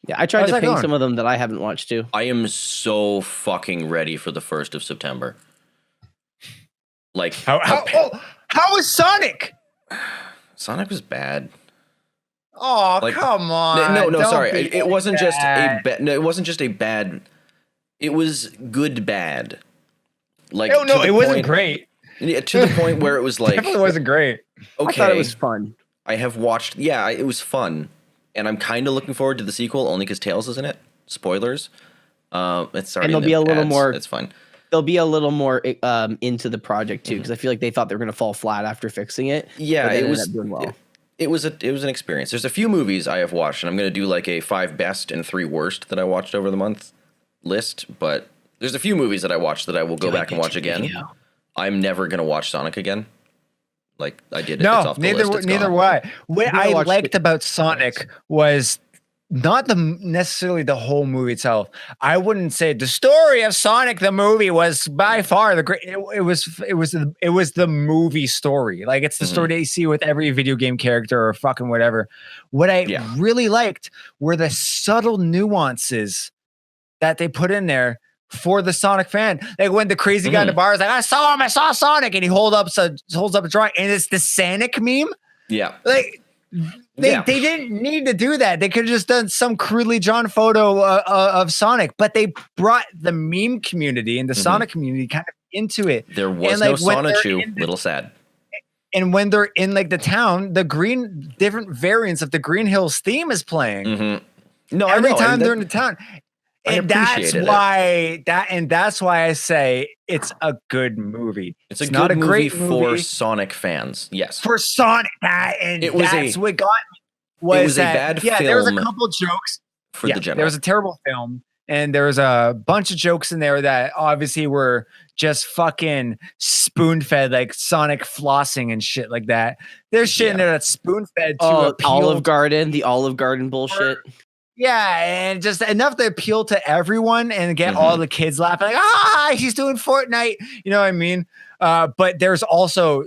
Yeah, I tried How's to that ping going? some of them that I haven't watched too. I am so fucking ready for the 1st of September. Like, How was Sonic? Sonic was bad. Oh, Like, come on. No, Don't sorry. be It wasn't just a bad. bad. No, it wasn't just a bad. It was good bad. Like, No, to the it wasn't point- great. Yeah, to the point where it was like, Definitely wasn't great. okay, I thought it was fun. I have watched. Yeah, it was fun, and I'm kind of looking forward to the sequel only because Tails is in it. Spoilers. It's already. there'll in be the a little ads. more- It's fine. They'll be a little more into the project too, because I feel like they thought they were going to fall flat after fixing it. Yeah, but then it ended was. up doing well. It was an experience. There's a few movies I have watched, and I'm gonna do like a 5 best and 3 worst that I watched over the month list. But there's a few movies that I watched that I will go back and watch again. I'm never gonna watch Sonic again. Like I did it. It's No, off the list. It's neither gone. would I. What never I watched liked it. about Sonic was not necessarily the whole movie itself. I wouldn't say the story of Sonic the movie was by far the great. It was the movie story. Like it's the story that you see with every video game character or fucking whatever. What I really liked were the subtle nuances that they put in there for the Sonic fan. Like when the crazy guy in the bar is like, I saw Sonic, and he holds up a drawing, and it's the Sonic meme. Yeah. Like they didn't need to do that. They could have just done some crudely drawn photo of Sonic, but they brought the meme community and the Sonic community kind of into it. There was and no Sonichu. Little sad. And when they're in like the town, the different variants of the Green Hills theme is playing. No, every I know. time they're in the town. And that's why I say it's a good movie. It's not a good great movie for Sonic fans. Yes. For Sonic, what got me. It was a bad film. There was a couple jokes for the general. There was a terrible film, and there was a bunch of jokes in there that obviously were just fucking spoon-fed, like Sonic flossing and shit like that. There's shit in there that's spoon-fed to Olive Garden, the Olive Garden bullshit. Yeah, and just enough to appeal to everyone and get all the kids laughing, like, he's doing Fortnite. You know what I mean? But there's also,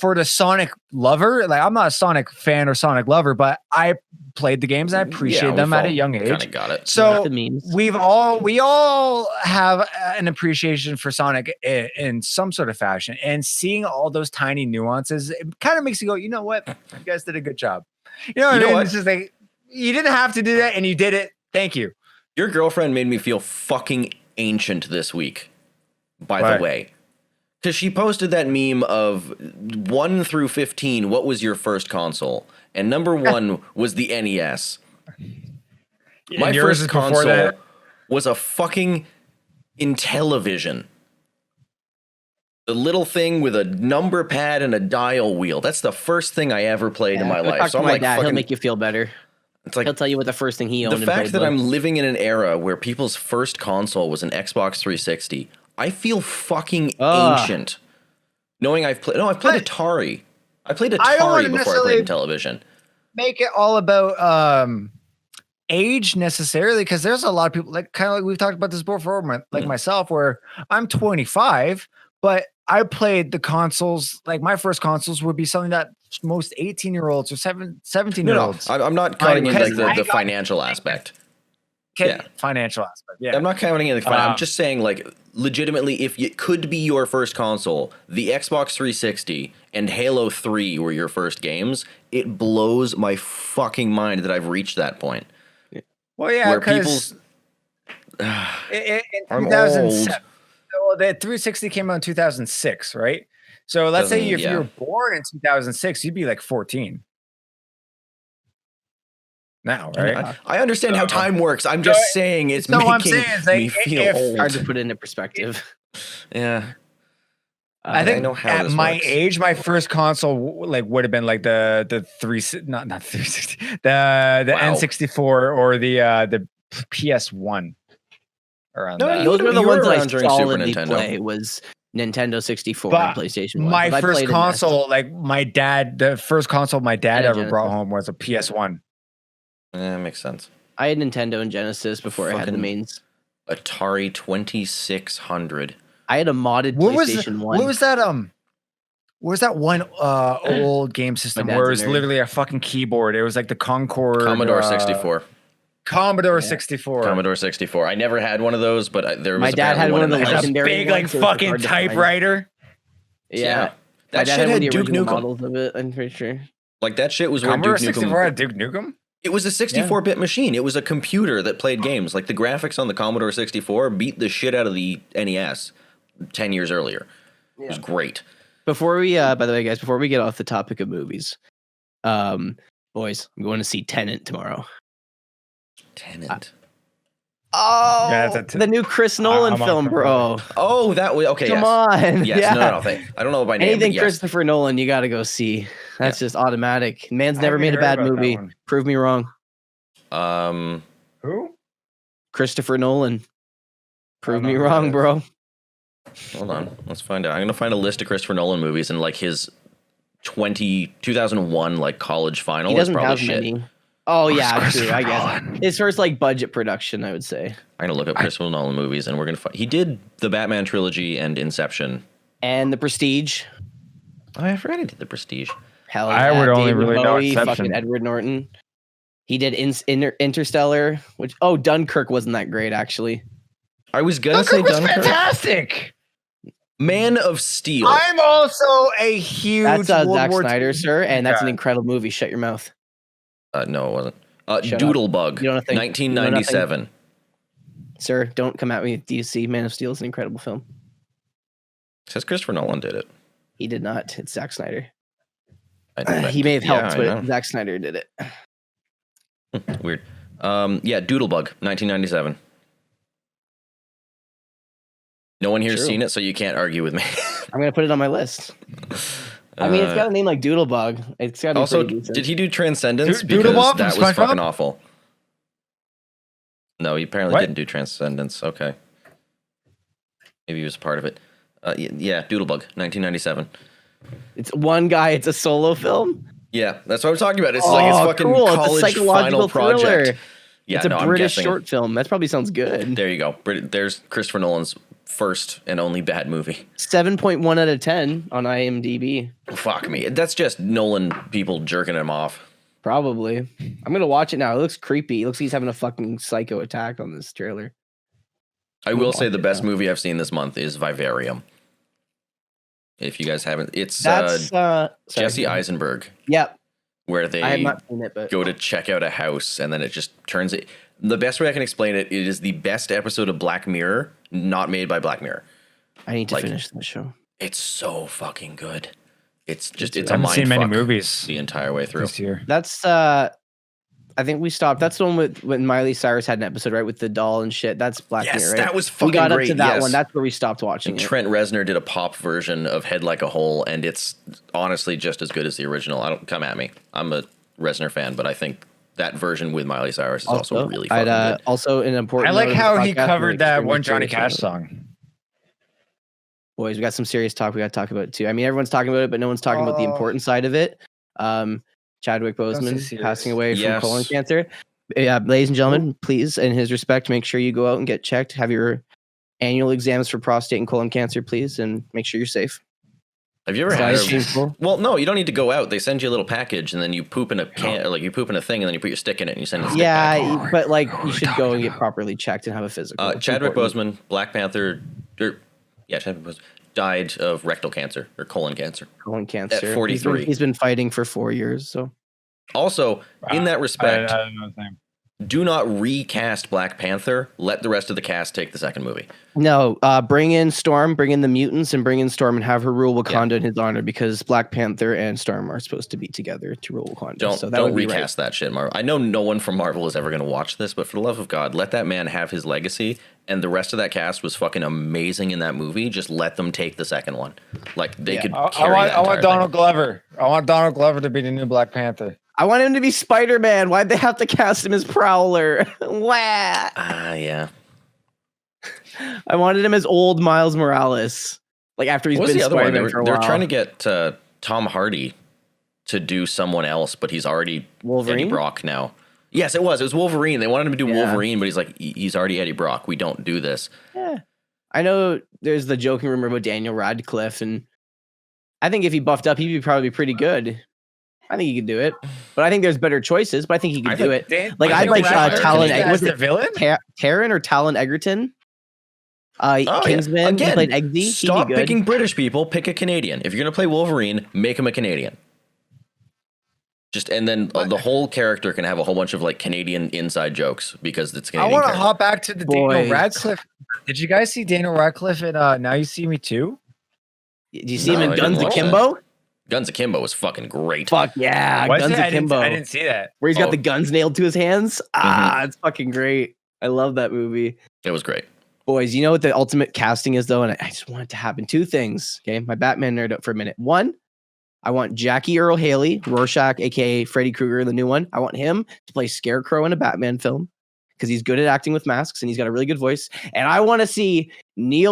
for the Sonic lover, like I'm not a Sonic fan or Sonic lover, but I played the games and I appreciate them at a young age. Kind of got it. So we all have an appreciation for Sonic in some sort of fashion, and seeing all those tiny nuances, it kind of makes you go, you know what? You guys did a good job. You know what I mean? It's just like, you didn't have to do that, and you did it. Thank you. Your girlfriend made me feel fucking ancient this week, by the way. Because she posted that meme of 1 through 15, what was your first console? And number 1 was the NES. My first console was a fucking Intellivision. The little thing with a number pad and a dial wheel. That's the first thing I ever played in my life. So I'm like, he'll make you feel better. It's like, he'll tell you what the first thing he owned. The fact that I'm living in an era where people's first console was an Xbox 360, I feel fucking ancient. Knowing I've played Atari. I played Atari before I played Intellivision. Make it all about age necessarily, because there's a lot of people, like kind of like we've talked about this before, like myself, where I'm 25, but I played the consoles. Like my first consoles would be something that most 18-year-olds or 17-year-olds. No, I'm not counting in like the financial aspect. Financial aspect. Yeah, I'm not counting in the financial. I'm just saying, like, legitimately, if it could be your first console, the Xbox 360 and Halo 3 were your first games. It blows my fucking mind that I've reached that point. Well, yeah, because in 2007, so the 360 came out in 2006, right? So let's say if you were born in 2006, you'd be like 14 now, right? I understand how time works. I'm just saying it's making me feel old. Hard to put it into perspective. Yeah. I think at my age, my first console would have been like the 360, the N64 or the PS1. Around that. Those were the ones that I solidly play was Nintendo 64 and PlayStation 1. My first console, the first console my dad ever brought home was a PS1. Yeah, makes sense. I had Nintendo and Genesis before I had the mains. Atari 2600. I had a modded PlayStation 1. What was that? What was that one old game system where it was literally a fucking keyboard? It was like the Concorde. Commodore 64. Commodore 64. Commodore 64. I never had one of those, but there was. My dad had one of the legendary big fucking typewriter. Yeah. That shit had Duke Nukem models of it, I'm pretty sure. Like that shit was where Commodore Duke 64 had Duke Nukem? It was a 64-bit machine. It was a computer that played games. Like the graphics on the Commodore 64 beat the shit out of the NES 10 years earlier. It was great. Before we, by the way, guys, before we get off the topic of movies, boys, I'm going to see Tenet tomorrow. Tenet. The new Chris Nolan film, bro. Oh, that way. Okay, come on. Yes, no. I don't know by name. Anything Christopher Nolan, you got to go see. That's just automatic. Man's never made a bad movie. Prove me wrong. Who? Christopher Nolan. Prove me wrong, bro. Hold on. Let's find out. I'm going to find a list of Christopher Nolan movies and like his 2001 like college final. He doesn't is probably have shit. many. Oh yeah, true. Christopher I guess Nolan. his first like budget production, I would say. I'm gonna look up Christopher Nolan movies, and we're gonna find. He did the Batman trilogy and Inception. And The Prestige. Oh, I forgot he did the Prestige. Hell I yeah, would only David really know Bowie, Inception. fucking Edward Norton. He did Interstellar, which Dunkirk wasn't that great actually. I was gonna Dunkirk say was Dunkirk. fantastic. Man of Steel. I'm also a huge That's World Zack War Snyder, II sir, and that's an guy. incredible movie. Shut your mouth. No, it wasn't. Shut Doodlebug, You know nothing. 1997. Sir, don't come at me with DC. Man of Steel is an incredible film. Says Christopher Nolan did it. He did not. It's Zack Snyder. I He may have helped, I but Zack Snyder did it. know. Weird. Doodlebug, 1997. No one here's True. seen it, so you can't argue with me. I'm gonna put it on my list. I mean, it's got a name like Doodlebug. It's got to be Also, pretty decent. did he do Transcendence? Doodlebug Because from that was fucking SpongeBob? awful. No, he apparently What? didn't do Transcendence. Okay. Maybe he was a part of it. Yeah, Doodlebug, 1997. It's one guy. It's a solo film. Yeah, that's what I'm talking about. It's like it's fucking cool. It's a college psychological final project. thriller. Yeah, It's a no, I'm British guessing. short film. That probably sounds good. There you go. There's Christopher Nolan's first and only bad movie. 7.1 out of 10 on IMDb. Fuck me. That's just Nolan people jerking him off. Probably. I'm gonna watch it now. It looks creepy. It looks like he's having a fucking psycho attack on this trailer. I will say the watch it best now. movie I've seen this month is Vivarium. If you guys haven't, it's That's sorry. Jesse Eisenberg, Yep. where they I have not seen it, but go to check out a house and then it just turns it. The best way I can explain it, it is the best episode of Black Mirror not made by Black Mirror. I need to like- finish the show. It's so fucking good. It's just it's I a haven't mind seen many fuck movies the entire way through. this year. That's I think we stopped. That's the one with when Miley Cyrus had an episode, right, with the doll and shit. That's Black Yes, Mirror, right? that was We fucking got great. up to that yes. one. That's where we stopped watching And it. Trent Reznor did a pop version of Head Like a Hole, and it's honestly just as good as the original. I don't come at me. I'm a Reznor fan, but I think that version with Miley Cyrus is also really fucking good. Also an important. I like note of the how he podcast, covered make that sure we one share Johnny this Cash with- song. Boys, we got some serious talk. We got to talk about it too. I mean, everyone's talking about it, but no one's talking about the Oh. important side of it. Chadwick say Boseman serious. passing away from Yes. colon cancer. Yeah, ladies and gentlemen, please, in his respect, make sure you go out and get checked. Have your annual exams for prostate and colon cancer, please, and make sure you're safe. Have you ever It's had? not shameful. Well, no, you don't need to go out. They send you a little package, and then you poop in a can, or like you poop in a thing, and then you put your stick in it, and you send it. Stick back. Yeah, but like you should go and get properly checked and have a physical. It's Chadwick important. Boseman, Black Panther, Chadwick Boseman died of rectal cancer or colon cancer. colon cancer. At 43. He's been fighting for 4 years. So Also, in that respect, I don't know his name. do not recast Black Panther. Let the rest of the cast take the second movie. no, bring in Storm, bring in the mutants, and bring in Storm and have her rule Wakanda in his honor because Black Panther and Storm are supposed to be together to rule Wakanda. Don't so that don't would be recast that shit, Marvel. I know no one from Marvel is ever going to watch this, but for the love of God, let that man have his legacy. And the rest of that cast was fucking amazing in that movie. Just let them take the second one. Like they could carry that I want entire Donald thing. Glover. I want Donald Glover to be the new Black Panther. I want him to be Spider-Man. Why'd they have to cast him as Prowler? Wah! Yeah. I wanted him as old Miles Morales. Like after he's What was been the other one? Spider-Man for a They're while. trying to get Tom Hardy to do someone else, but he's already Wolverine? Eddie Brock now. Yes, it was. It was Wolverine. They wanted him to do Yeah. Wolverine, but he's like, he's already Eddie Brock. We don't do this. Yeah. I know there's the joking rumor about Daniel Radcliffe, and I think if he buffed up, he'd probably be pretty good. I think he could do it, but I think there's better choices. But I think he could do it. Like I I'd think like Radcliffe Talon. can be Was the it villain? Taron or Talon Egerton? Yeah. Kingsman. He Again, played Eggsy. He'd stop be good. picking British people. Pick a Canadian. If you're gonna play Wolverine, make him a Canadian. Just and then the whole character can have a whole bunch of like Canadian inside jokes because it's I Canadian. want to character. hop back to the Boys. Daniel Radcliffe. Did you guys see Daniel Radcliffe in Now You See Me Too? Do you see him No, in I Guns didn't watch Akimbo? Guns Akimbo was fucking great. Fuck yeah, Was Guns it? I Akimbo. didn't see that. Where he's got Oh. the guns nailed to his hands. It's fucking great. I love that movie. It was great. Boys, you know what the ultimate casting is though, and I just want it to happen. Two things. Okay, my Batman nerd up for a minute. One, I want Jackie Earl Haley, Rorschach, aka Freddy Krueger in the new one. I want him to play Scarecrow in a Batman film because he's good at acting with masks and he's got a really good voice. And I want to see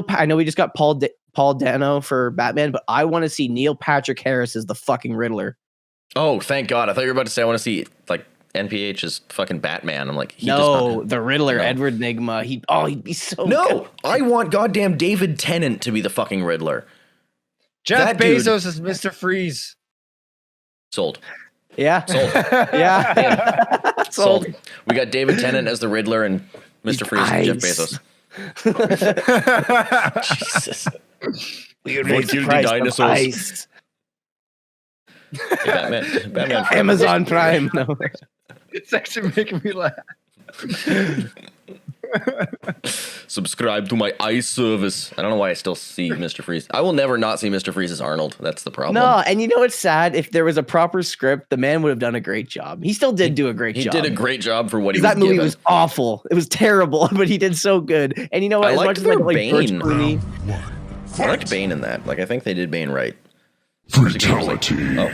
I know we just got Paul Paul Dano for Batman, but I want to see Neil Patrick Harris as the fucking Riddler. Oh, thank God! I thought you were about to say I want to see like NPH's fucking Batman. I'm like, The Riddler, No. Edward Nygma. He'd be so No, good. I want goddamn David Tennant to be the fucking Riddler. Jeff That dude- Bezos is Mr. Freeze. Sold. Yeah. Sold. Yeah. Sold. We got David Tennant as the Riddler and Mr. Freeze and Jeff Bezos. Jesus. Raise the kill the price of dinosaurs. ice. Batman. Amazon Prime. No. It's actually making me laugh. Subscribe to my ice service. I don't know why I still see Mr. Freeze. I will never not see Mr. Freeze as Arnold. That's the problem. No, and you know what's sad? If there was a proper script, the man would have done a great job. He still did do a great He job. did a great job for what he was That movie given. was awful. It was terrible, but he did so good. And you know what? I As liked much as their I don't like George Bane. Clooney, I liked Bane in that. Like, I think they did Bane right. Fatality. Oh.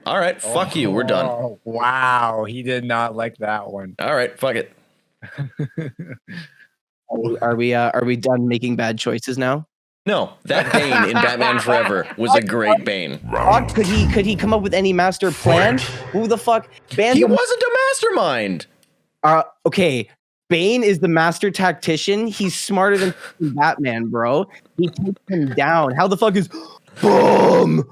All right, fuck you. We're done. Oh, wow. He did not like that one. All right, fuck it. are we done making bad choices now? No, that Bane in Batman Forever was a great Bane. Could he come up with any master plan? Who the fuck? He wasn't a mastermind. Okay. Bane is the master tactician. He's smarter than Batman, bro. He takes him down. How the fuck is boom?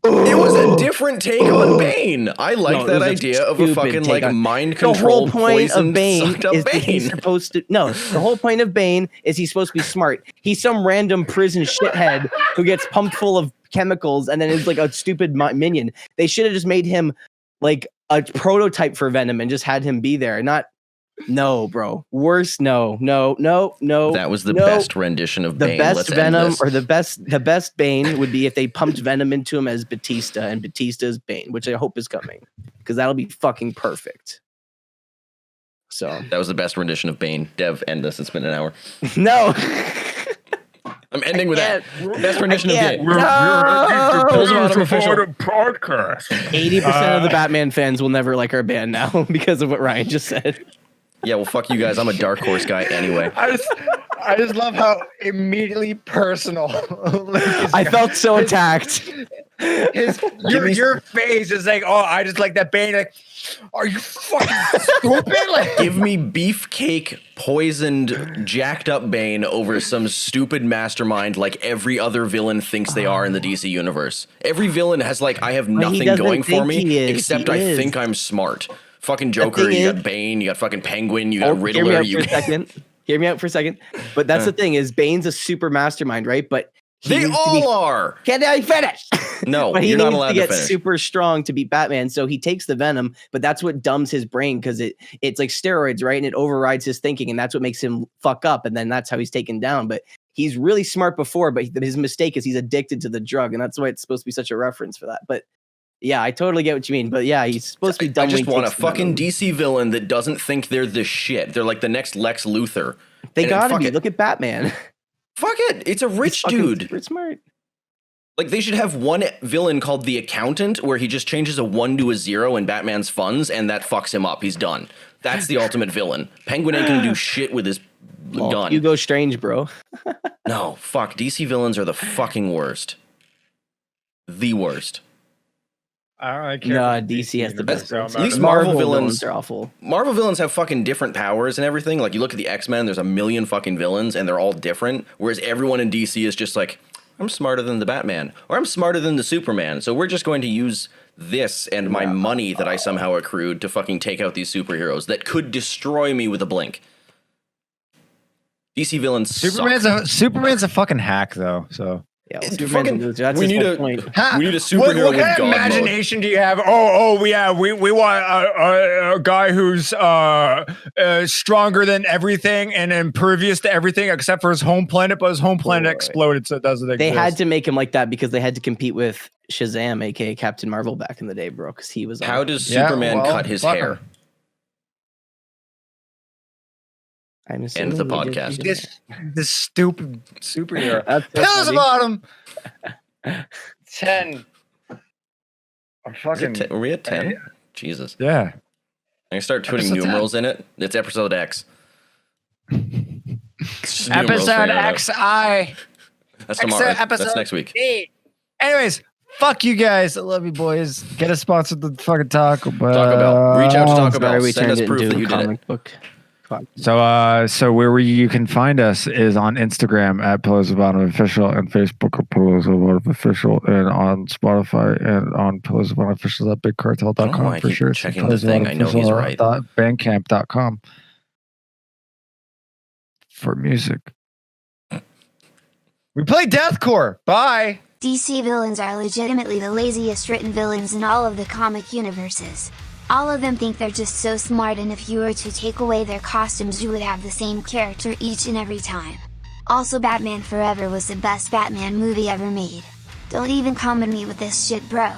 It was a different take on Bane. I like No, it that was a idea of a stupid fucking take like on- mind The whole control point of poison Bane sucked up is that he's Bane. supposed to. No, the whole point of Bane is he's supposed to be smart. He's some random prison shithead who gets pumped full of chemicals and then is like a stupid minion. They should have just made him like a prototype for Venom and just had him be there. Not. No, bro. Worse. No. That was the best rendition of The Bane. best Let's end Venom this. or the best Bane would be if they pumped Venom into him as Batista and Batista's Bane, which I hope is coming because that'll be fucking perfect. So That was the best rendition of Bane. Dev, end this. It's been an hour. no. I'm ending with that. Best rendition of can't. Bane. No. Pulls him out of official. podcast. 80% of the Batman fans will never like our band now because of what Ryan just said. Yeah, well, fuck you guys. I'm a Dark Horse guy anyway. I just love how immediately personal. I felt so attacked. Your face is like, oh, I just like that Bane. Like, are you fucking stupid? Like, Give me beefcake poisoned, jacked up Bane over some stupid mastermind like every other villain thinks they are in the DC universe. Every villain has like, I have he nothing doesn't going for think me he is. except He I is. think I'm smart. Fucking Joker, thing you is- got Bane, you got fucking Penguin, you got Hear me Riddler, out you for a second. Hear me out for a second. But that's the thing is Bane's a super mastermind, right? But he They needs to be all are. Can I finish? No, but he you're needs not allowed to to get finish. super strong to beat Batman. So he takes the Venom, but that's what dumbs his brain because it's like steroids, right? And it overrides his thinking, and that's what makes him fuck up. And then that's how he's taken down. But he's really smart before, but his mistake is he's addicted to the drug, and that's why it's supposed to be such a reference for that. But yeah, I totally get what you mean. But yeah, he's supposed to be dumb. I just when he want a takes the fucking Venom. DC villain that doesn't think they're the shit. They're like the next Lex Luthor. They And gotta fuck be. it. Look at Batman. Fuck it. It's a rich He's fucking dude. super smart. Like, they should have one villain called the Accountant, where he just changes a 1 to a 0 in Batman's funds, and that fucks him up. He's done. That's the ultimate villain. Penguin ain't gonna do shit with his gun. Hugo Strange, bro. No, fuck. DC villains are the fucking worst. The worst. I don't really care. Nah, for DC has the best. so villains. At least The Marvel villains- are awful. Marvel villains have fucking different powers and everything. Like, you look at the X-Men, there's a million fucking villains, and they're all different. Whereas everyone in DC is just like, I'm smarter than the Batman, or I'm smarter than the Superman. So we're just going to use this and my money that I somehow accrued to fucking take out these superheroes that could destroy me with a blink. DC villains suck. Superman's a fucking hack though. So Yeah, It's Superman's fucking- a loser. That's we his need whole a- point. We need a superhero what with kind of God mode. imagination do you have? We want a guy who's stronger than everything and impervious to everything except for his home planet, but his home planet exploded, so it doesn't exist. They had to make him like that because they had to compete with Shazam, aka Captain Marvel, back in the day, bro. Because he was. How does Yeah, Superman well, cut his fuck hair? him. I'm End the assuming he did- podcast. This stupid superhero. That's so Tell us funny. about him. 10. I'm fucking. Are we at 10? Jesus. Yeah. I can start putting Episode 10. numerals in it. It's episode X. It's just numerals Episode figured out. XI. That's tomorrow. Episode That's next week. 8. Anyways, fuck you guys. I love you, boys. Get us sponsored the fucking Taco Bell. Taco Bell. Reach out to Taco Sorry, Bell. we Send turned us it proof into that a you did it. comic book. So where you can find us is on Instagram at Pillows of Bottom Official and Facebook at Pillows of Bottom Official and on Spotify and on Pillows of Bottom Official at I don't know why BigCartel.com I for keep sure. checking the thing. I know he's right. Bandcamp.com for music. We play deathcore. Bye. DC villains are legitimately the laziest written villains in all of the comic universes. All of them think they're just so smart, and if you were to take away their costumes you would have the same character each and every time. Also, Batman Forever was the best Batman movie ever made. Don't even come at me with this shit, bro.